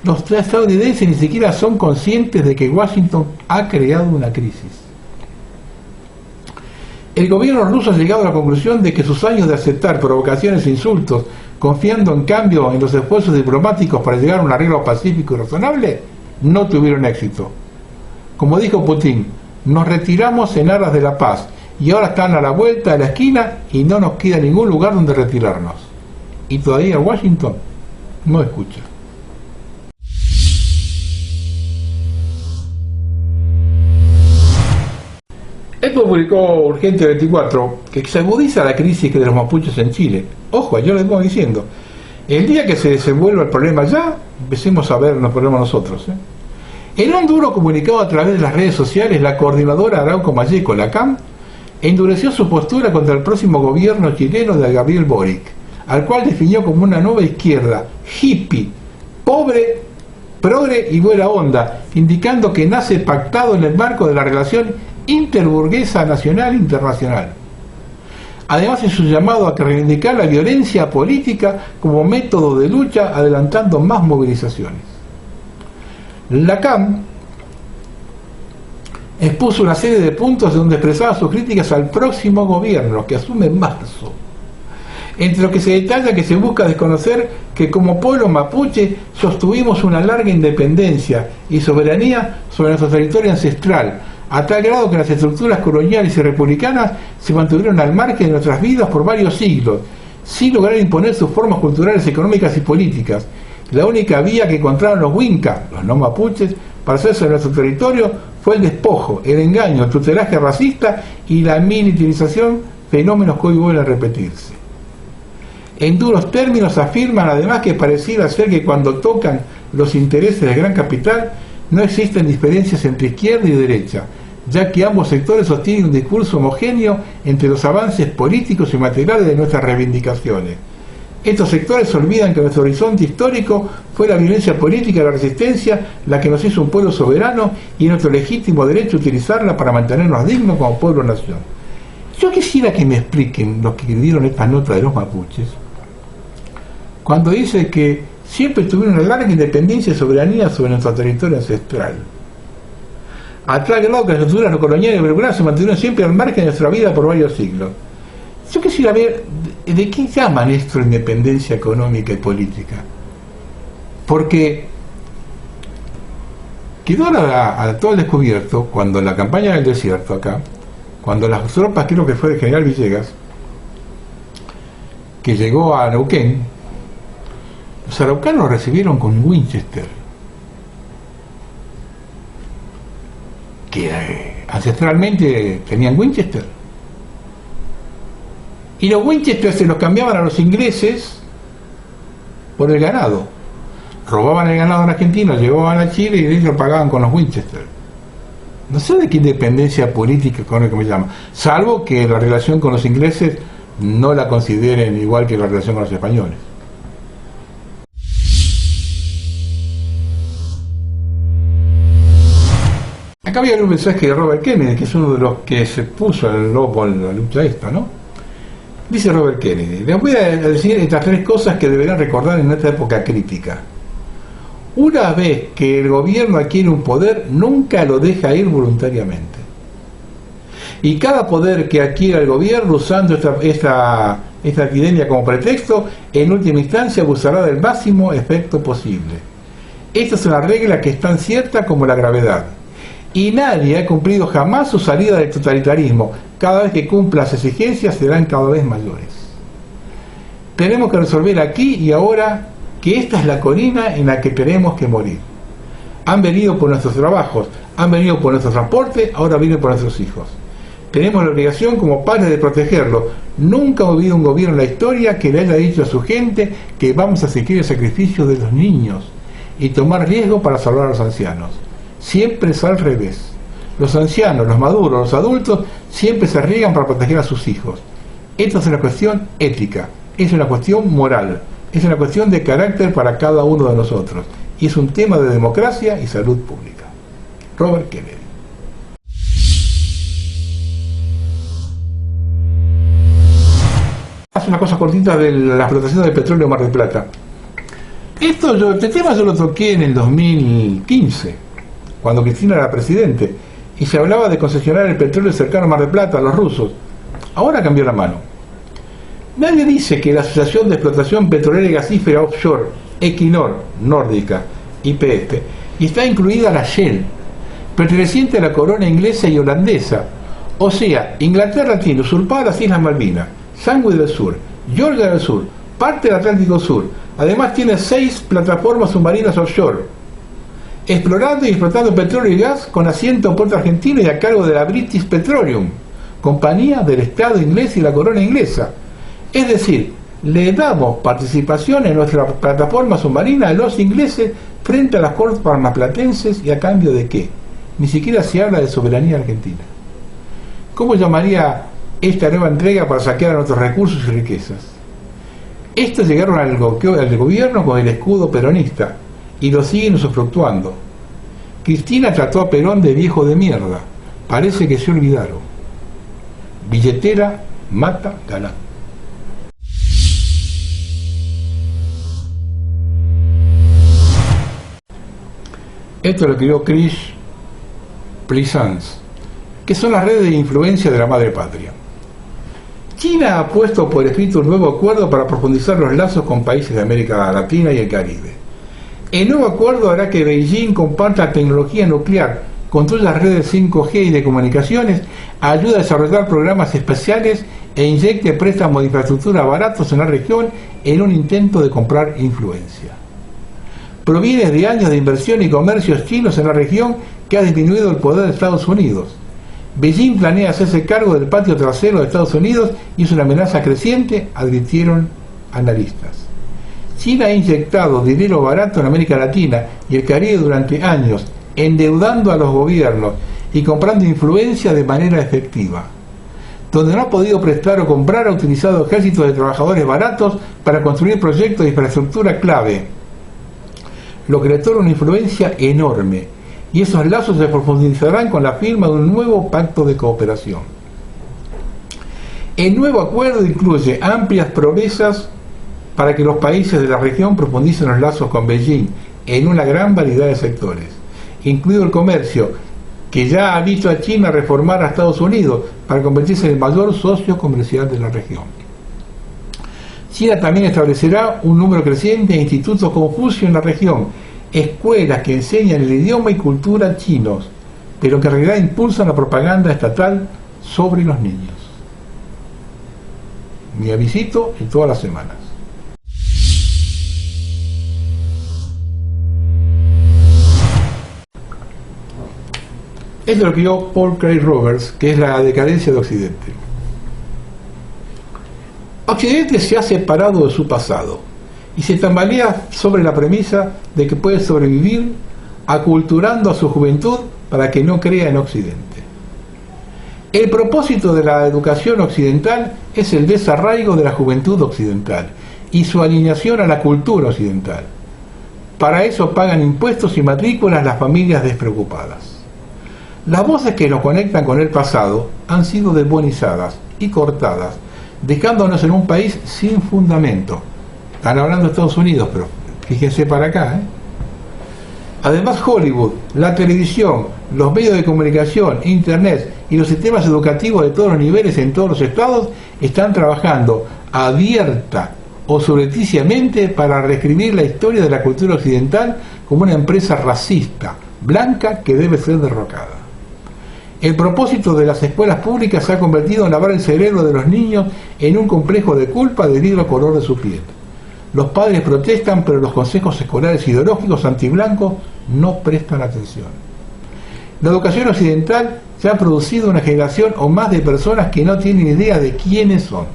Los estadounidenses ni siquiera son conscientes de que Washington ha creado una crisis. El gobierno ruso ha llegado a la conclusión de que sus años de aceptar provocaciones e insultos, confiando en cambio en los esfuerzos diplomáticos para llegar a un arreglo pacífico y razonable, no tuvieron éxito. Como dijo Putin, nos retiramos en aras de la paz y ahora están a la vuelta de la esquina y no nos queda ningún lugar donde retirarnos. Y todavía Washington no escucha. Esto publicó Urgente 24, que se agudiza la crisis de los mapuches en Chile. Ojo, yo les voy diciendo, el día que se desenvuelva el problema ya, empecemos a ver los problemas nosotros. En un duro comunicado a través de las redes sociales, la coordinadora Arauco Malleco, la CAM, endureció su postura contra el próximo gobierno chileno de Gabriel Boric, al cual definió como una nueva izquierda, hippie, pobre, progre y buena onda, indicando que nace pactado en el marco de la relación interburguesa nacional e internacional. Además, en su llamado a reivindicar la violencia política como método de lucha, adelantando más movilizaciones. La CAM expuso una serie de puntos donde expresaba sus críticas al próximo gobierno, que asume en marzo, entre lo que se detalla que se busca desconocer que como pueblo mapuche sostuvimos una larga independencia y soberanía sobre nuestro territorio ancestral, a tal grado que las estructuras coloniales y republicanas se mantuvieron al margen de nuestras vidas por varios siglos, sin lograr imponer sus formas culturales, económicas y políticas. La única vía que encontraron los Winca, los no mapuches, para hacerse de nuestro territorio fue el despojo, el engaño, el tutelaje racista y la militarización, fenómenos que hoy vuelven a repetirse. En duros términos afirman además que pareciera ser que cuando tocan los intereses del gran capital no existen diferencias entre izquierda y derecha, ya que ambos sectores sostienen un discurso homogéneo entre los avances políticos y materiales de nuestras reivindicaciones. Estos sectores olvidan que nuestro horizonte histórico fue la violencia política y la resistencia la que nos hizo un pueblo soberano y nuestro legítimo derecho a utilizarla para mantenernos dignos como pueblo-nación. Yo quisiera que me expliquen los que dieron estas notas de los mapuches, cuando dice que siempre tuvieron una larga independencia y soberanía sobre nuestro territorio ancestral, a tal grado que las estructuras coloniales y regulares se mantuvieron siempre al margen de nuestra vida por varios siglos. Yo quisiera ver de qué llaman esto independencia económica y política, porque quedó a todo el descubierto cuando la campaña del desierto acá, cuando las tropas, creo que fue de General Villegas, que llegó a Neuquén, los araucanos lo recibieron con Winchester, que ancestralmente tenían Winchester. Y los Winchester se los cambiaban a los ingleses por el ganado. Robaban el ganado en Argentina, llevaban a Chile y ellos lo pagaban con los Winchester. No sé de qué independencia política económica me llama, salvo que la relación con los ingleses no la consideren igual que la relación con los españoles. Acá había un mensaje de Robert Kennedy, que es uno de los que se puso al lobo en la lucha esta, ¿no? Dice Robert Kennedy: les voy a decir estas tres cosas que deberán recordar en esta época crítica. Una vez que el gobierno adquiere un poder, nunca lo deja ir voluntariamente. Y cada poder que adquiera el gobierno usando esta epidemia como pretexto, en última instancia abusará del máximo efecto posible. Esta es una regla que es tan cierta como la gravedad. Y nadie ha cumplido jamás su salida del totalitarismo. Cada vez que cumpla las exigencias serán cada vez mayores. Tenemos que resolver aquí y ahora que esta es la colina en la que tenemos que morir. Han venido por nuestros trabajos, han venido por nuestro transporte, ahora vienen por nuestros hijos. Tenemos la obligación como padres de protegerlos. Nunca ha habido un gobierno en la historia que le haya dicho a su gente que vamos a seguir el sacrificio de los niños y tomar riesgo para salvar a los ancianos. Siempre es al revés. Los ancianos, los maduros, los adultos siempre se arriesgan para proteger a sus hijos. Esto es una cuestión ética, es una cuestión moral, es una cuestión de carácter para cada uno de nosotros y es un tema de democracia y salud pública. Robert Kennedy. Hace una cosa cortita de la explotación del petróleo en Mar del Plata. Este tema yo lo toqué en el 2015. Cuando Cristina era presidente, y se hablaba de concesionar el petróleo cercano a Mar del Plata a los rusos. Ahora cambió la mano. Nadie dice que la Asociación de Explotación Petrolera y Gasífera Offshore, Equinor, Nórdica, YPF, y está incluida la Shell, perteneciente a la corona inglesa y holandesa. O sea, Inglaterra tiene usurpadas las Islas Malvinas, Sandwich del Sur, Georgia del Sur, parte del Atlántico Sur. Además tiene 6 plataformas submarinas offshore, explorando y explotando petróleo y gas con asiento en Puerto Argentino y a cargo de la British Petroleum, compañía del Estado inglés y la corona inglesa. Es decir, le damos participación en nuestra plataforma submarina a los ingleses frente a las cortes marplatenses, y a cambio de qué. Ni siquiera se habla de soberanía argentina. ¿Cómo llamaría esta nueva entrega para saquear nuestros recursos y riquezas? Estos llegaron al gobierno con el escudo peronista y lo siguen usufructuando. Cristina trató a Perón de viejo de mierda. Parece que se olvidaron. Billetera mata galán. Esto lo escribió Chris Pleasance, que son las redes de influencia de la madre patria. China ha puesto por escrito un nuevo acuerdo para profundizar los lazos con países de América Latina y el Caribe. El nuevo acuerdo hará que Beijing comparta tecnología nuclear, construya redes 5G y de comunicaciones, ayude a desarrollar programas especiales e inyecte préstamos de infraestructura baratos en la región en un intento de comprar influencia. Proviene de años de inversión y comercios chinos en la región que ha disminuido el poder de Estados Unidos. Beijing planea hacerse cargo del patio trasero de Estados Unidos y es una amenaza creciente, advirtieron analistas. China ha inyectado dinero barato en América Latina y el Caribe durante años, endeudando a los gobiernos y comprando influencia de manera efectiva. Donde no ha podido prestar o comprar, ha utilizado ejércitos de trabajadores baratos para construir proyectos de infraestructura clave, lo que le otorga una influencia enorme, y esos lazos se profundizarán con la firma de un nuevo pacto de cooperación. El nuevo acuerdo incluye amplias promesas para que los países de la región profundicen los lazos con Beijing en una gran variedad de sectores, incluido el comercio, que ya ha visto a China reformar a Estados Unidos para convertirse en el mayor socio comercial de la región. China también establecerá un número creciente de institutos Confucio en la región, escuelas que enseñan el idioma y cultura chinos, pero que en realidad impulsan la propaganda estatal sobre los niños. Mi avisito en todas las semanas. Esto lo escribió Paul Craig Roberts, que es la decadencia de Occidente. Occidente se ha separado de su pasado y se tambalea sobre la premisa de que puede sobrevivir aculturando a su juventud para que no crea en Occidente. El propósito de la educación occidental es el desarraigo de la juventud occidental y su alineación a la cultura occidental. Para eso pagan impuestos y matrículas las familias despreocupadas. Las voces que nos conectan con el pasado han sido demonizadas y cortadas, dejándonos en un país sin fundamento. Están hablando de Estados Unidos, pero fíjense para acá, Además, Hollywood, la televisión, los medios de comunicación, Internet y los sistemas educativos de todos los niveles en todos los estados están trabajando abierta o subrepticiamente para reescribir la historia de la cultura occidental como una empresa racista, blanca, que debe ser derrocada. El propósito de las escuelas públicas se ha convertido en lavar el cerebro de los niños en un complejo de culpa debido al color de su piel. Los padres protestan, pero los consejos escolares ideológicos antiblancos no prestan atención. La educación occidental se ha producido una generación o más de personas que no tienen idea de quiénes son.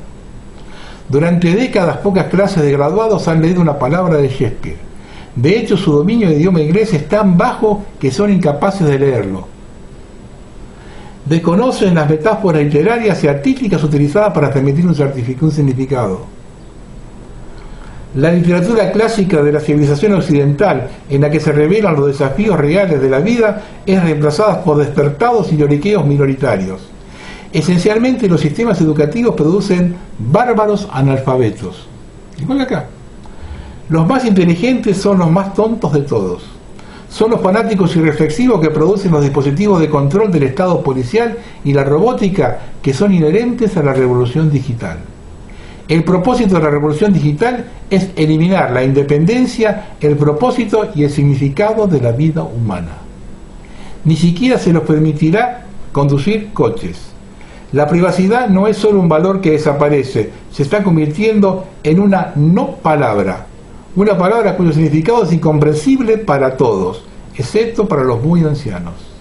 Durante décadas, pocas clases de graduados han leído una palabra de Shakespeare. De hecho, su dominio del idioma inglés es tan bajo que son incapaces de leerlo. Desconocen las metáforas literarias y artísticas utilizadas para transmitir un significado. La literatura clásica de la civilización occidental, en la que se revelan los desafíos reales de la vida, es reemplazada por despertados y lloriqueos minoritarios. Esencialmente, los sistemas educativos producen bárbaros analfabetos. Igual acá. Los más inteligentes son los más tontos de todos. Son los fanáticos irreflexivos que producen los dispositivos de control del Estado policial y la robótica que son inherentes a la revolución digital. El propósito de la revolución digital es eliminar la independencia, el propósito y el significado de la vida humana. Ni siquiera se nos permitirá conducir coches. La privacidad no es solo un valor que desaparece, se está convirtiendo en una no palabra. Una palabra cuyo significado es incomprensible para todos, excepto para los muy ancianos.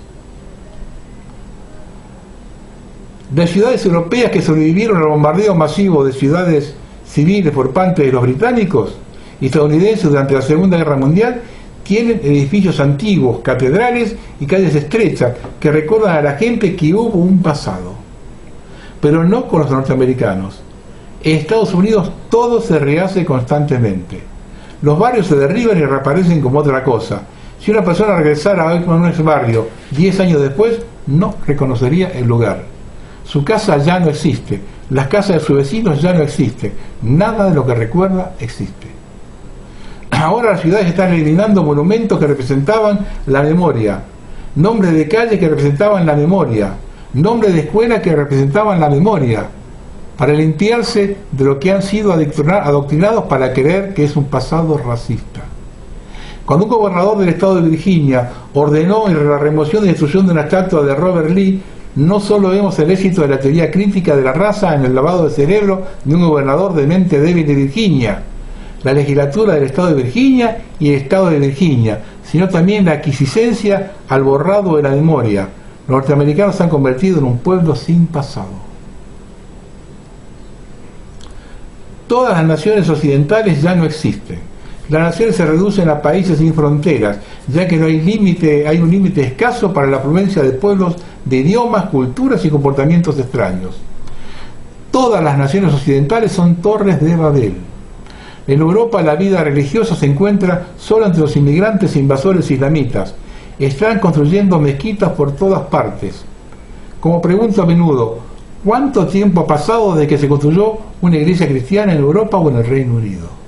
Las ciudades europeas que sobrevivieron al bombardeo masivo de ciudades civiles por parte de los británicos y estadounidenses durante la Segunda Guerra Mundial tienen edificios antiguos, catedrales y calles estrechas que recuerdan a la gente que hubo un pasado. Pero no con los norteamericanos. En Estados Unidos todo se rehace constantemente. Los barrios se derriban y reaparecen como otra cosa. Si una persona regresara a un ex barrio 10 años después, no reconocería el lugar. Su casa ya no existe, las casas de sus vecinos ya no existen, nada de lo que recuerda existe. Ahora las ciudades están eliminando monumentos que representaban la memoria, nombres de calles que representaban la memoria, nombres de escuelas que representaban la memoria, para limpiarse de lo que han sido adoctrinados para creer que es un pasado racista. Cuando un gobernador del estado de Virginia ordenó la remoción y destrucción de una estatua de Robert Lee, no solo vemos el éxito de la teoría crítica de la raza en el lavado de cerebro de un gobernador de mente débil de Virginia, la legislatura del estado de Virginia y el estado de Virginia, sino también la aquiescencia al borrado de la memoria. Los norteamericanos se han convertido en un pueblo sin pasado. Todas las naciones occidentales ya no existen. Las naciones se reducen a países sin fronteras, ya que no hay límite, hay un límite escaso para la afluencia de pueblos de idiomas, culturas y comportamientos extraños. Todas las naciones occidentales son torres de Babel. En Europa la vida religiosa se encuentra solo entre los inmigrantes e invasores islamitas. Están construyendo mezquitas por todas partes. Como pregunto a menudo, ¿cuánto tiempo ha pasado desde que se construyó una iglesia cristiana en Europa o en el Reino Unido?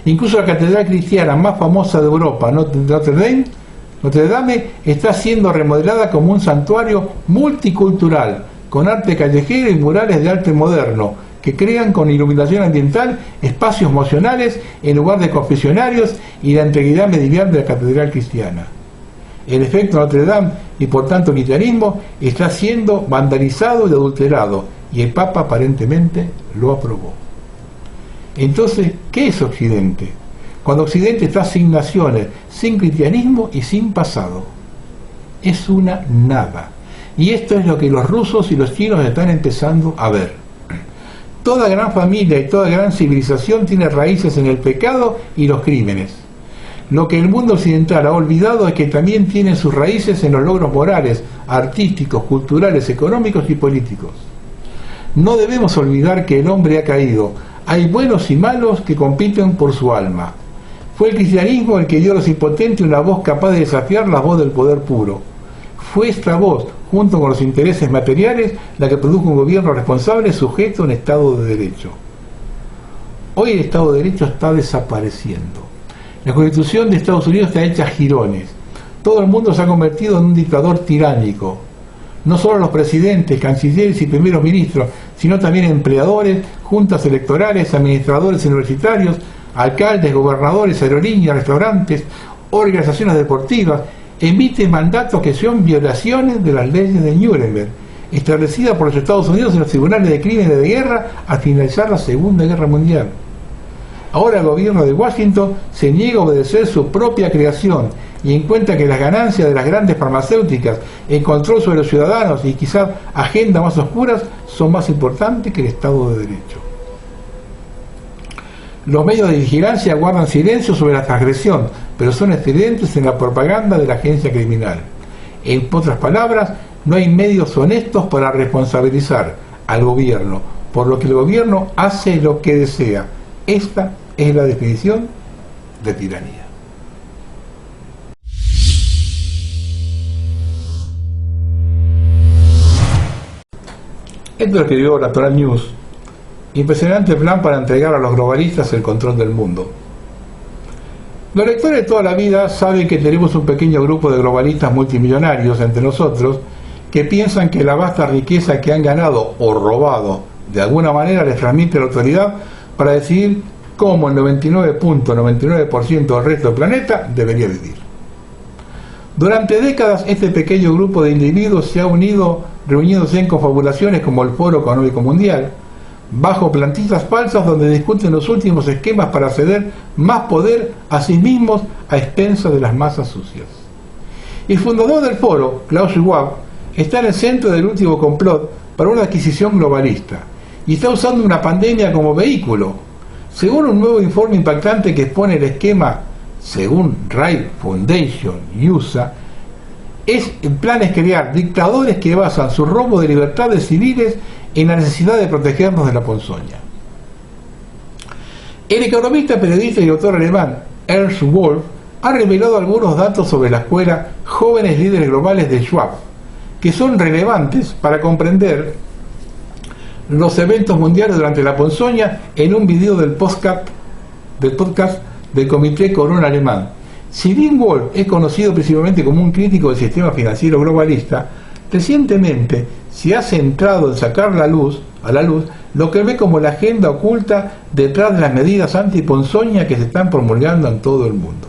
Incluso la catedral cristiana más famosa de Europa, Notre Dame, está siendo remodelada como un santuario multicultural, con arte callejero y murales de arte moderno, que crean con iluminación ambiental espacios emocionales en lugar de confesionarios y la integridad medieval de la catedral cristiana. El efecto Notre Dame y por tanto el cristianismo está siendo vandalizado y adulterado, y el Papa aparentemente lo aprobó. Entonces, ¿qué es Occidente? Cuando Occidente está sin naciones, sin cristianismo y sin pasado. Es una nada. Y esto es lo que los rusos y los chinos están empezando a ver. Toda gran familia y toda gran civilización tiene raíces en el pecado y los crímenes. Lo que el mundo occidental ha olvidado es que también tiene sus raíces en los logros morales, artísticos, culturales, económicos y políticos. No debemos olvidar que el hombre ha caído. Hay buenos y malos que compiten por su alma. Fue el cristianismo el que dio a los impotentes una voz capaz de desafiar la voz del poder puro. Fue esta voz, junto con los intereses materiales, la que produjo un gobierno responsable sujeto a un Estado de Derecho. Hoy el Estado de Derecho está desapareciendo. La Constitución de Estados Unidos está hecha a jirones. Todo el mundo se ha convertido en un dictador tiránico. No solo los presidentes, cancilleres y primeros ministros, sino también empleadores, juntas electorales, administradores universitarios, alcaldes, gobernadores, aerolíneas, restaurantes, organizaciones deportivas, emiten mandatos que son violaciones de las leyes de Nuremberg, establecidas por los Estados Unidos en los tribunales de crímenes de guerra al finalizar la Segunda Guerra Mundial. Ahora el gobierno de Washington se niega a obedecer su propia creación y encuentra que las ganancias de las grandes farmacéuticas, el control sobre los ciudadanos y quizás agendas más oscuras son más importantes que el Estado de Derecho. Los medios de vigilancia guardan silencio sobre la transgresión, pero son estridentes en la propaganda de la agencia criminal. En otras palabras, no hay medios honestos para responsabilizar al gobierno, por lo que el gobierno hace lo que desea. Esta es la definición de tiranía. Esto lo escribió la Toral News. Impresionante plan para entregar a los globalistas el control del mundo. Los lectores de toda la vida saben que tenemos un pequeño grupo de globalistas multimillonarios entre nosotros que piensan que la vasta riqueza que han ganado o robado de alguna manera les transmite la autoridad para decidir cómo el 99.99% del resto del planeta debería vivir. Durante décadas este pequeño grupo de individuos se ha unido reuniéndose en confabulaciones como el Foro Económico Mundial, bajo plantillas falsas donde discuten los últimos esquemas para ceder más poder a sí mismos a expensas de las masas sucias. El fundador del foro, Klaus Schwab, está en el centro del último complot para una adquisición globalista, y está usando una pandemia como vehículo. Según un nuevo informe impactante que expone el esquema, según Right Foundation y USA, el plan es crear dictadores que basan su robo de libertades civiles en la necesidad de protegernos de la ponzoña. El economista, periodista y autor alemán Ernst Wolf ha revelado algunos datos sobre la escuela Jóvenes Líderes Globales de Schwab, que son relevantes para comprender los eventos mundiales durante la ponzoña en un video del podcast del Comité Corona alemán. Si bien Wolf es conocido principalmente como un crítico del sistema financiero globalista, recientemente se ha centrado en sacar a la luz lo que ve como la agenda oculta detrás de las medidas antiponzoña que se están promulgando en todo el mundo.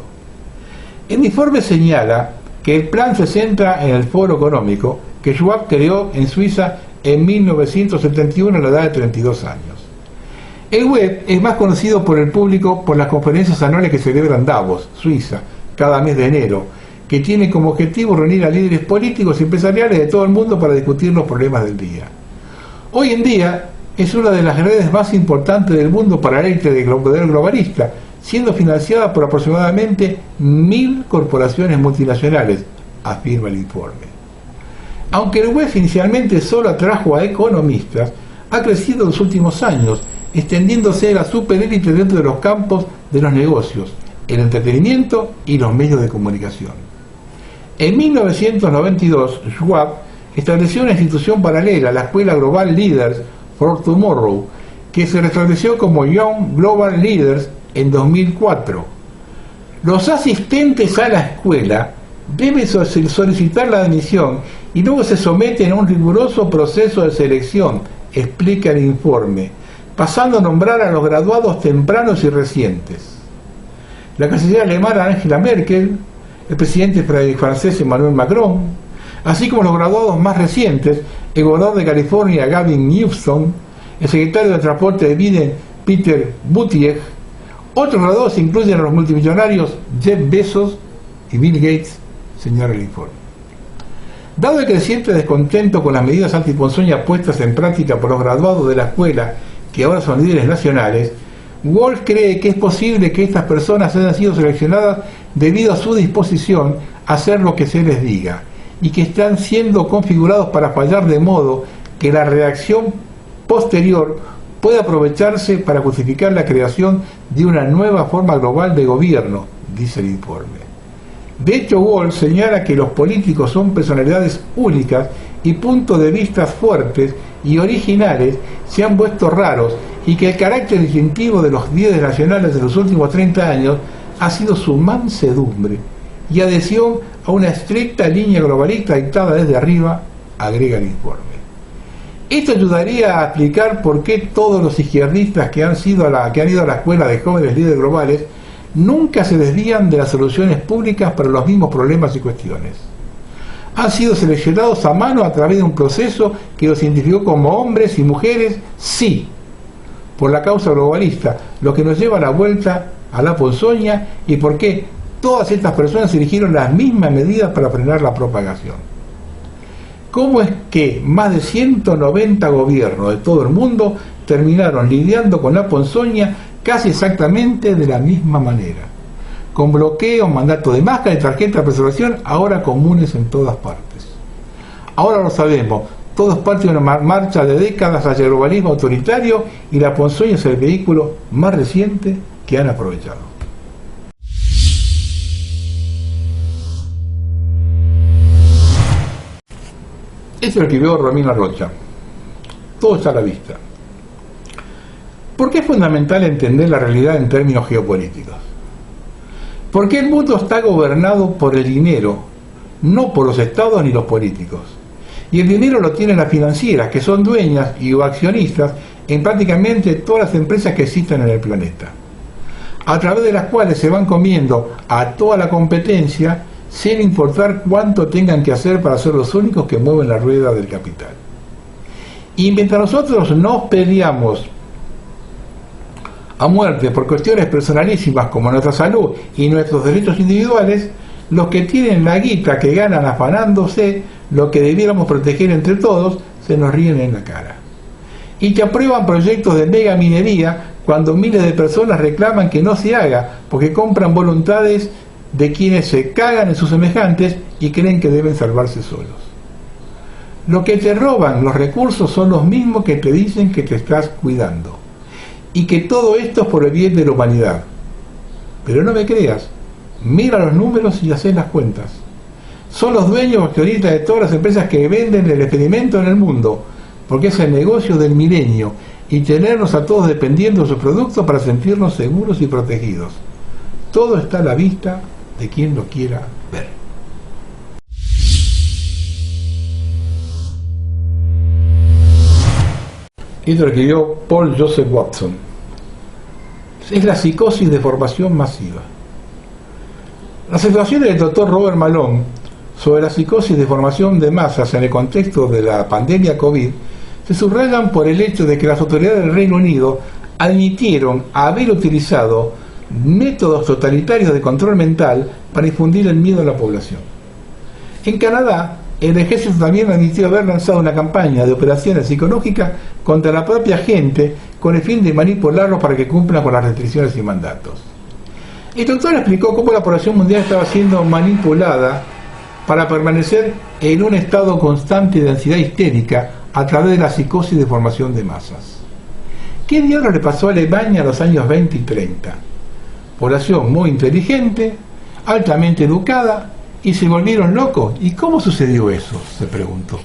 El informe señala que el plan se centra en el Foro Económico que Schwab creó en Suiza en 1971 a la edad de 32 años. El web es más conocido por el público por las conferencias anuales que celebra en Davos, Suiza, cada mes de enero, que tiene como objetivo reunir a líderes políticos y empresariales de todo el mundo para discutir los problemas del día. Hoy en día es una de las redes más importantes del mundo para el élite del poder globalista, siendo financiada por aproximadamente 1.000 corporaciones multinacionales, afirma el informe. Aunque el web inicialmente solo atrajo a economistas, ha crecido en los últimos años, extendiéndose a la superélite dentro de los campos de los negocios, el entretenimiento y los medios de comunicación. En 1992, Schwab estableció una institución paralela, la Escuela Global Leaders for Tomorrow, que se restableció como Young Global Leaders en 2004. Los asistentes a la escuela deben solicitar la admisión y luego se someten a un riguroso proceso de selección, explica el informe, pasando a nombrar a los graduados tempranos y recientes. La canciller alemana Angela Merkel, el presidente francés Emmanuel Macron, así como los graduados más recientes, el gobernador de California Gavin Newsom, el secretario de Transporte de Biden Peter Buttigieg. Otros graduados incluyen a los multimillonarios Jeff Bezos y Bill Gates, señala el informe. Dado el creciente descontento con las medidas antiponzoña puestas en práctica por los graduados de la escuela, que ahora son líderes nacionales, Wolf cree que es posible que estas personas hayan sido seleccionadas debido a su disposición a hacer lo que se les diga, y que están siendo configurados para fallar de modo que la reacción posterior puede aprovecharse para justificar la creación de una nueva forma global de gobierno, dice el informe. De hecho, Wolf señala que los políticos son personalidades únicas y puntos de vista fuertes y originales se han vuelto raros, y que el carácter distintivo de los líderes nacionales de los últimos 30 años ha sido su mansedumbre y adhesión a una estricta línea globalista dictada desde arriba, agrega el informe. Esto ayudaría a explicar por qué todos los izquierdistas que han ido a la escuela de jóvenes líderes globales nunca se desvían de las soluciones públicas para los mismos problemas y cuestiones. Han sido seleccionados a mano a través de un proceso que los identificó como hombres y mujeres, sí, por la causa globalista, lo que nos lleva a la vuelta a la ponzoña y por qué todas estas personas eligieron las mismas medidas para frenar la propagación. ¿Cómo es que más de 190 gobiernos de todo el mundo terminaron lidiando con la ponzoña casi exactamente de la misma manera? Con bloqueos, mandato de máscara y tarjeta de preservación ahora comunes en todas partes. Ahora lo sabemos, todo es parte de una marcha de décadas hacia el globalismo autoritario y la ponzoña es el vehículo más reciente que han aprovechado. Esto es lo que vio Romina Rocha. Todo está a la vista. ¿Por qué es fundamental entender la realidad en términos geopolíticos? Porque el mundo está gobernado por el dinero, no por los estados ni los políticos. Y el dinero lo tienen las financieras, que son dueñas y o accionistas en prácticamente todas las empresas que existen en el planeta, a través de las cuales se van comiendo a toda la competencia sin importar cuánto tengan que hacer para ser los únicos que mueven la rueda del capital. Y mientras nosotros nos peleamos a muerte por cuestiones personalísimas como nuestra salud y nuestros derechos individuales, los que tienen la guita que ganan afanándose lo que debiéramos proteger entre todos, se nos ríen en la cara. y que aprueban proyectos de mega minería cuando miles de personas reclaman que no se haga porque compran voluntades de quienes se cagan en sus semejantes y creen que deben salvarse solos. Lo que te roban los recursos son los mismos que te dicen que te estás cuidando y que todo esto es por el bien de la humanidad. Pero no me creas, mira los números y haz las cuentas. Son los dueños accionistas de todas las empresas que venden el experimento en el mundo, porque es el negocio del milenio y tenernos a todos dependiendo de sus productos para sentirnos seguros y protegidos. Todo está a la vista de quien lo quiera ver. Esto lo escribió Paul Joseph Watson. Es la psicosis de formación masiva. Las afirmaciones del Dr. Robert Malone sobre la psicosis de formación de masas en el contexto de la pandemia COVID se subrayan por el hecho de que las autoridades del Reino Unido admitieron haber utilizado métodos totalitarios de control mental para infundir el miedo a la población. En Canadá, el ejército también admitió haber lanzado una campaña de operaciones psicológicas contra la propia gente con el fin de manipularlos para que cumplan con las restricciones y mandatos. El doctor explicó cómo la población mundial estaba siendo manipulada para permanecer en un estado constante de ansiedad histérica a través de la psicosis de formación de masas. ¿Qué diablos le pasó a Alemania en los años 20 y 30? Población muy inteligente, altamente educada, y se volvieron locos. ¿Y cómo sucedió eso?, se preguntó.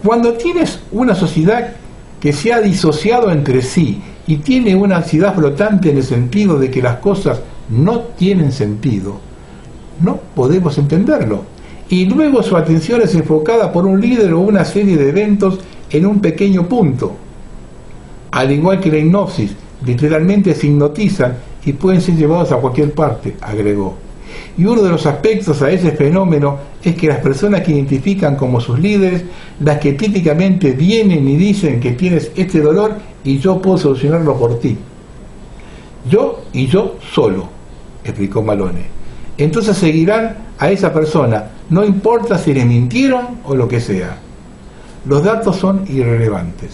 Cuando tienes una sociedad que se ha disociado entre sí y tiene una ansiedad flotante en el sentido de que las cosas no tienen sentido, no podemos entenderlo. Y luego su atención es enfocada por un líder o una serie de eventos en un pequeño punto. Al igual que la hipnosis, literalmente se hipnotizan y pueden ser llevados a cualquier parte, agregó. Y uno de los aspectos a ese fenómeno es que las personas que identifican como sus líderes, las que típicamente vienen y dicen que tienes este dolor y yo puedo solucionarlo por ti. Yo y yo solo, explicó Malone. Entonces seguirán a esa persona, no importa si les mintieron o lo que sea. Los datos son irrelevantes.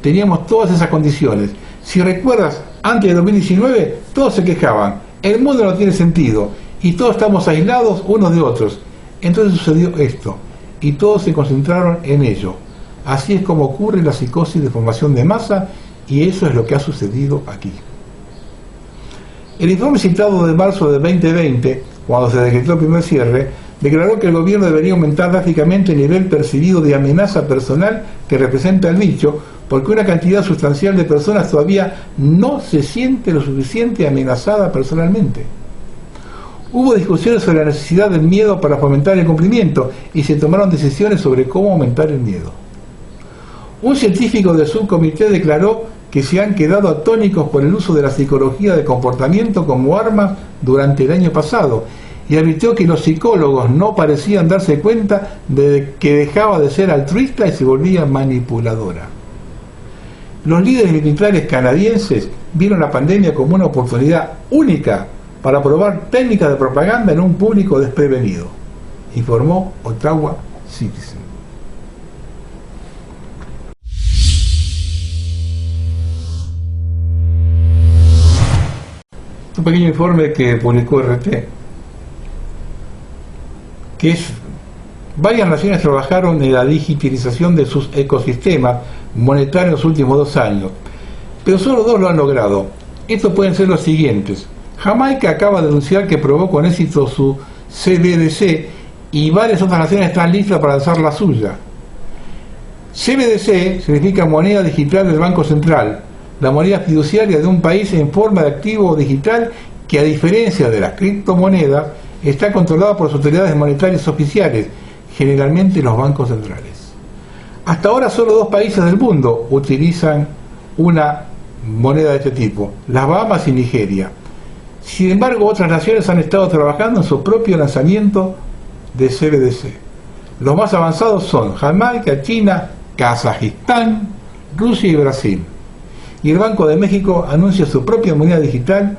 Teníamos todas esas condiciones. Si recuerdas, antes de 2019, todos se quejaban. El mundo no tiene sentido y todos estamos aislados unos de otros. Entonces sucedió esto y todos se concentraron en ello. Así es como ocurre la psicosis de formación de masa y eso es lo que ha sucedido aquí. El informe citado de marzo de 2020, cuando se decretó el primer cierre, declaró que el gobierno debería aumentar drásticamente el nivel percibido de amenaza personal que representa el bicho, porque una cantidad sustancial de personas todavía no se siente lo suficiente amenazada personalmente. Hubo discusiones sobre la necesidad del miedo para fomentar el cumplimiento y se tomaron decisiones sobre cómo aumentar el miedo. Un científico del subcomité declaró que se han quedado atónicos por el uso de la psicología de comportamiento como arma durante el año pasado y admitió que los psicólogos no parecían darse cuenta de que dejaba de ser altruista y se volvía manipuladora. Los líderes militares canadienses vieron la pandemia como una oportunidad única para probar técnicas de propaganda en un público desprevenido, informó Ottawa Citizen. Un pequeño informe que publicó RT, que es: varias naciones trabajaron en la digitalización de sus ecosistemas monetarios en los últimos 2 años, pero solo 2 lo han logrado. Estos pueden ser los siguientes. Jamaica acaba de anunciar que probó con éxito su CBDC y varias otras naciones están listas para lanzar la suya. CBDC significa moneda digital del Banco Central, la moneda fiduciaria de un país en forma de activo digital que, a diferencia de las criptomonedas, está controlada por las autoridades monetarias oficiales, generalmente los bancos centrales. Hasta ahora solo 2 países del mundo utilizan una moneda de este tipo, las Bahamas y Nigeria. Sin embargo, otras naciones han estado trabajando en su propio lanzamiento de CBDC. Los más avanzados son Jamaica, China, Kazajistán, Rusia y Brasil. Y el Banco de México anuncia su propia moneda digital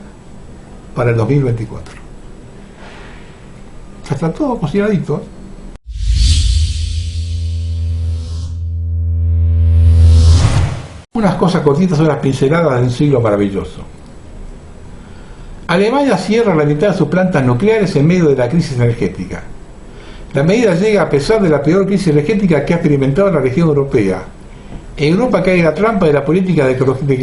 para el 2024. Ya está todo consideradito. Unas cosas cortitas son las pinceladas de un siglo maravilloso. Alemania cierra la mitad de sus plantas nucleares en medio de la crisis energética. La medida llega a pesar de la peor crisis energética que ha experimentado la región europea. En Europa cae en la trampa de la política de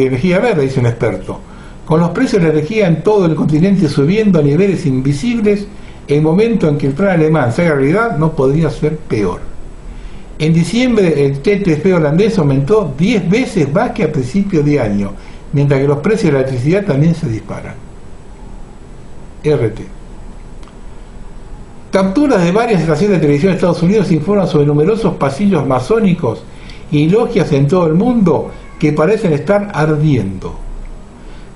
energía verde, dice un experto. Con los precios de la energía en todo el continente subiendo a niveles invisibles, el momento en que el plan alemán se haga realidad no podría ser peor. En diciembre el TTF holandés aumentó 10 veces más que a principios de año, mientras que los precios de la electricidad también se disparan. RT. Capturas de varias estaciones de televisión de Estados Unidos informan sobre numerosos pasillos masónicos y logias en todo el mundo que parecen estar ardiendo.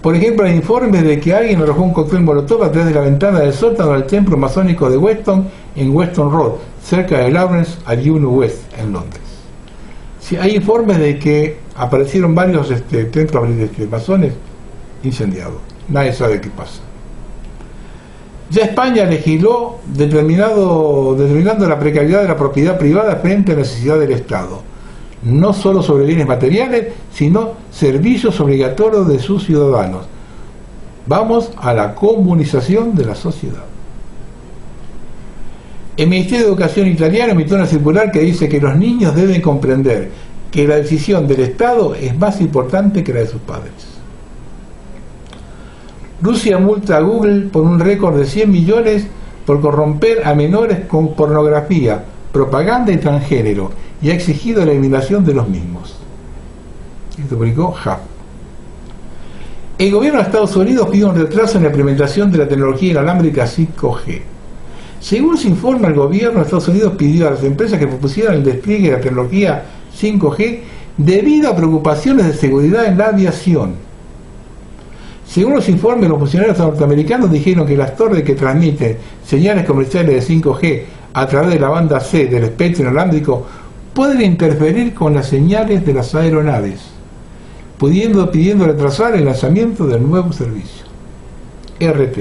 Por ejemplo, hay informes de que alguien arrojó un cóctel molotov a través de la ventana del sótano del templo masónico de Weston en Weston Road, cerca de Lawrence Avenue West, en Londres. Sí, hay informes de que aparecieron varios templos masones incendiados. Nadie sabe qué pasa. Ya España legisló determinando la precariedad de la propiedad privada frente a la necesidad del Estado, no solo sobre bienes materiales, sino servicios obligatorios de sus ciudadanos. Vamos a la comunización de la sociedad. El Ministerio de Educación italiano emitió una circular que dice que los niños deben comprender que la decisión del Estado es más importante que la de sus padres. Rusia multa a Google por un récord de 100 millones por corromper a menores con pornografía, propaganda y transgénero, y ha exigido la eliminación de los mismos. Esto publicó Hub. El gobierno de Estados Unidos pide un retraso en la implementación de la tecnología inalámbrica 5G. Según se informa, el gobierno de Estados Unidos pidió a las empresas que propusieran el despliegue de la tecnología 5G debido a preocupaciones de seguridad en la aviación. Según los informes, los funcionarios norteamericanos dijeron que las torres que transmiten señales comerciales de 5G a través de la banda C del espectro inalámbrico pueden interferir con las señales de las aeronaves, pidiendo retrasar el lanzamiento del nuevo servicio. RT.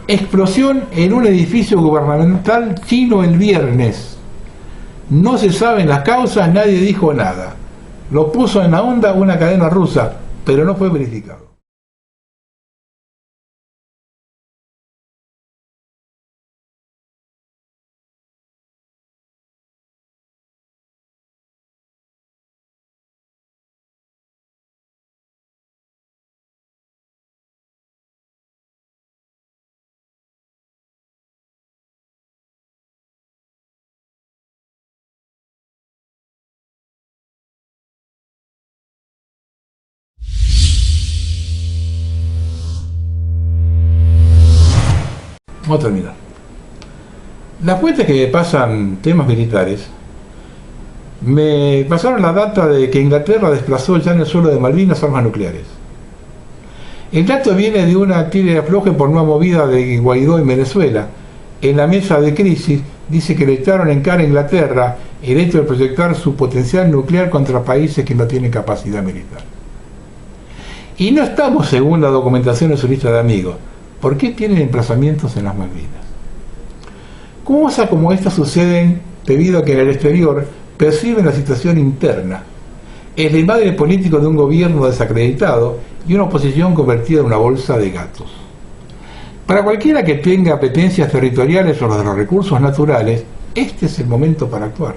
Explosión en un edificio gubernamental chino el viernes. No se saben las causas, nadie dijo nada. Lo puso en la onda una cadena rusa, pero no fue verificado. Vamos a terminar. Las fuentes que me pasan temas militares me pasaron la data de que Inglaterra desplazó ya en el suelo de Malvinas armas nucleares. El dato viene de una tira y afloje por una movida de Guaidó en Venezuela. En la mesa de crisis dice que le echaron en cara a Inglaterra el hecho de proyectar su potencial nuclear contra países que no tienen capacidad militar. Y no estamos según la documentación de su lista de amigos. ¿Por qué tienen emplazamientos en las Malvinas? Cosas como estas suceden debido a que en el exterior perciben la situación interna. Es el madre político de un gobierno desacreditado y una oposición convertida en una bolsa de gatos. Para cualquiera que tenga apetencias territoriales o los recursos naturales, este es el momento para actuar.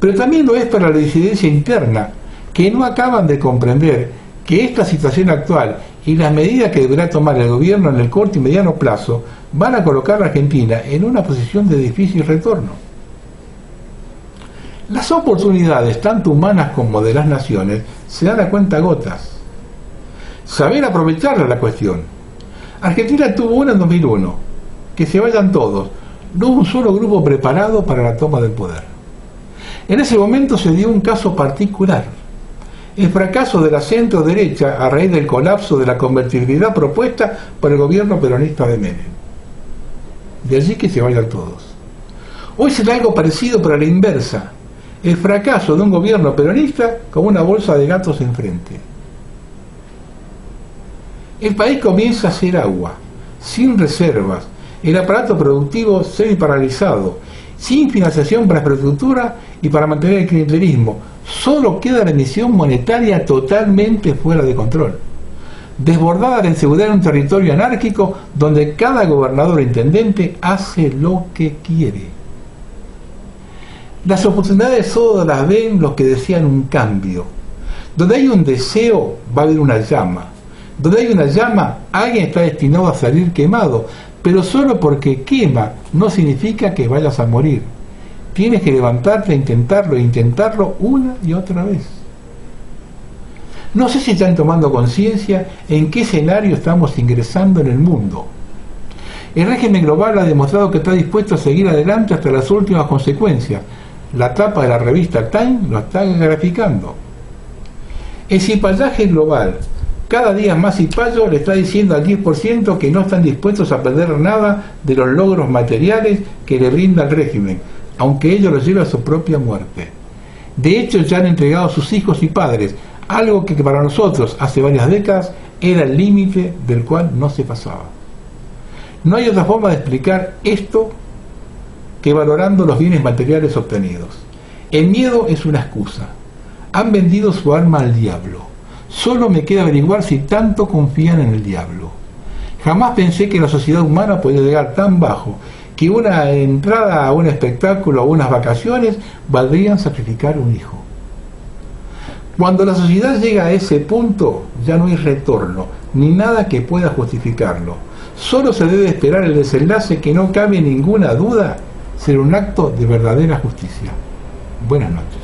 Pero también lo es para la disidencia interna, que no acaban de comprender que esta situación actual y las medidas que deberá tomar el gobierno en el corto y mediano plazo van a colocar a la Argentina en una posición de difícil retorno. Las oportunidades, tanto humanas como de las naciones, se dan a cuentagotas. Saber aprovecharla es la cuestión. Argentina tuvo una en 2001, que se vayan todos. No hubo un solo grupo preparado para la toma del poder. En ese momento se dio un caso particular. El fracaso de la centro-derecha a raíz del colapso de la convertibilidad propuesta por el gobierno peronista de Menem. De allí que se vayan todos. Hoy será algo parecido pero a la inversa. El fracaso de un gobierno peronista como una bolsa de gatos enfrente. El país comienza a hacer agua, sin reservas, el aparato productivo semi-paralizado, sin financiación para infraestructura y para mantener el clientelismo, solo queda la emisión monetaria totalmente fuera de control, desbordada de inseguridad en un territorio anárquico donde cada gobernador o intendente hace lo que quiere. Las oportunidades solo las ven los que desean un cambio. Donde hay un deseo, va a haber una llama. Donde hay una llama, alguien está destinado a salir quemado, pero solo porque quema no significa que vayas a morir. Tienes que levantarte e intentarlo una y otra vez. No sé si están tomando conciencia en qué escenario estamos ingresando en el mundo. El régimen global ha demostrado que está dispuesto a seguir adelante hasta las últimas consecuencias. La tapa de la revista Time lo está graficando. El cipallaje global, cada día más cipallo, le está diciendo al 10% que no están dispuestos a perder nada de los logros materiales que le brinda el régimen, aunque ello lo lleve a su propia muerte. De hecho, ya han entregado a sus hijos y padres, algo que para nosotros hace varias décadas era el límite del cual no se pasaba. No hay otra forma de explicar esto que valorando los bienes materiales obtenidos. El miedo es una excusa. Han vendido su alma al diablo. Solo me queda averiguar si tanto confían en el diablo. Jamás pensé que la sociedad humana podía llegar tan bajo que una entrada a un espectáculo o unas vacaciones valdrían sacrificar un hijo. Cuando la sociedad llega a ese punto, ya no hay retorno, ni nada que pueda justificarlo. Solo se debe esperar el desenlace que no cabe ninguna duda, será un acto de verdadera justicia. Buenas noches.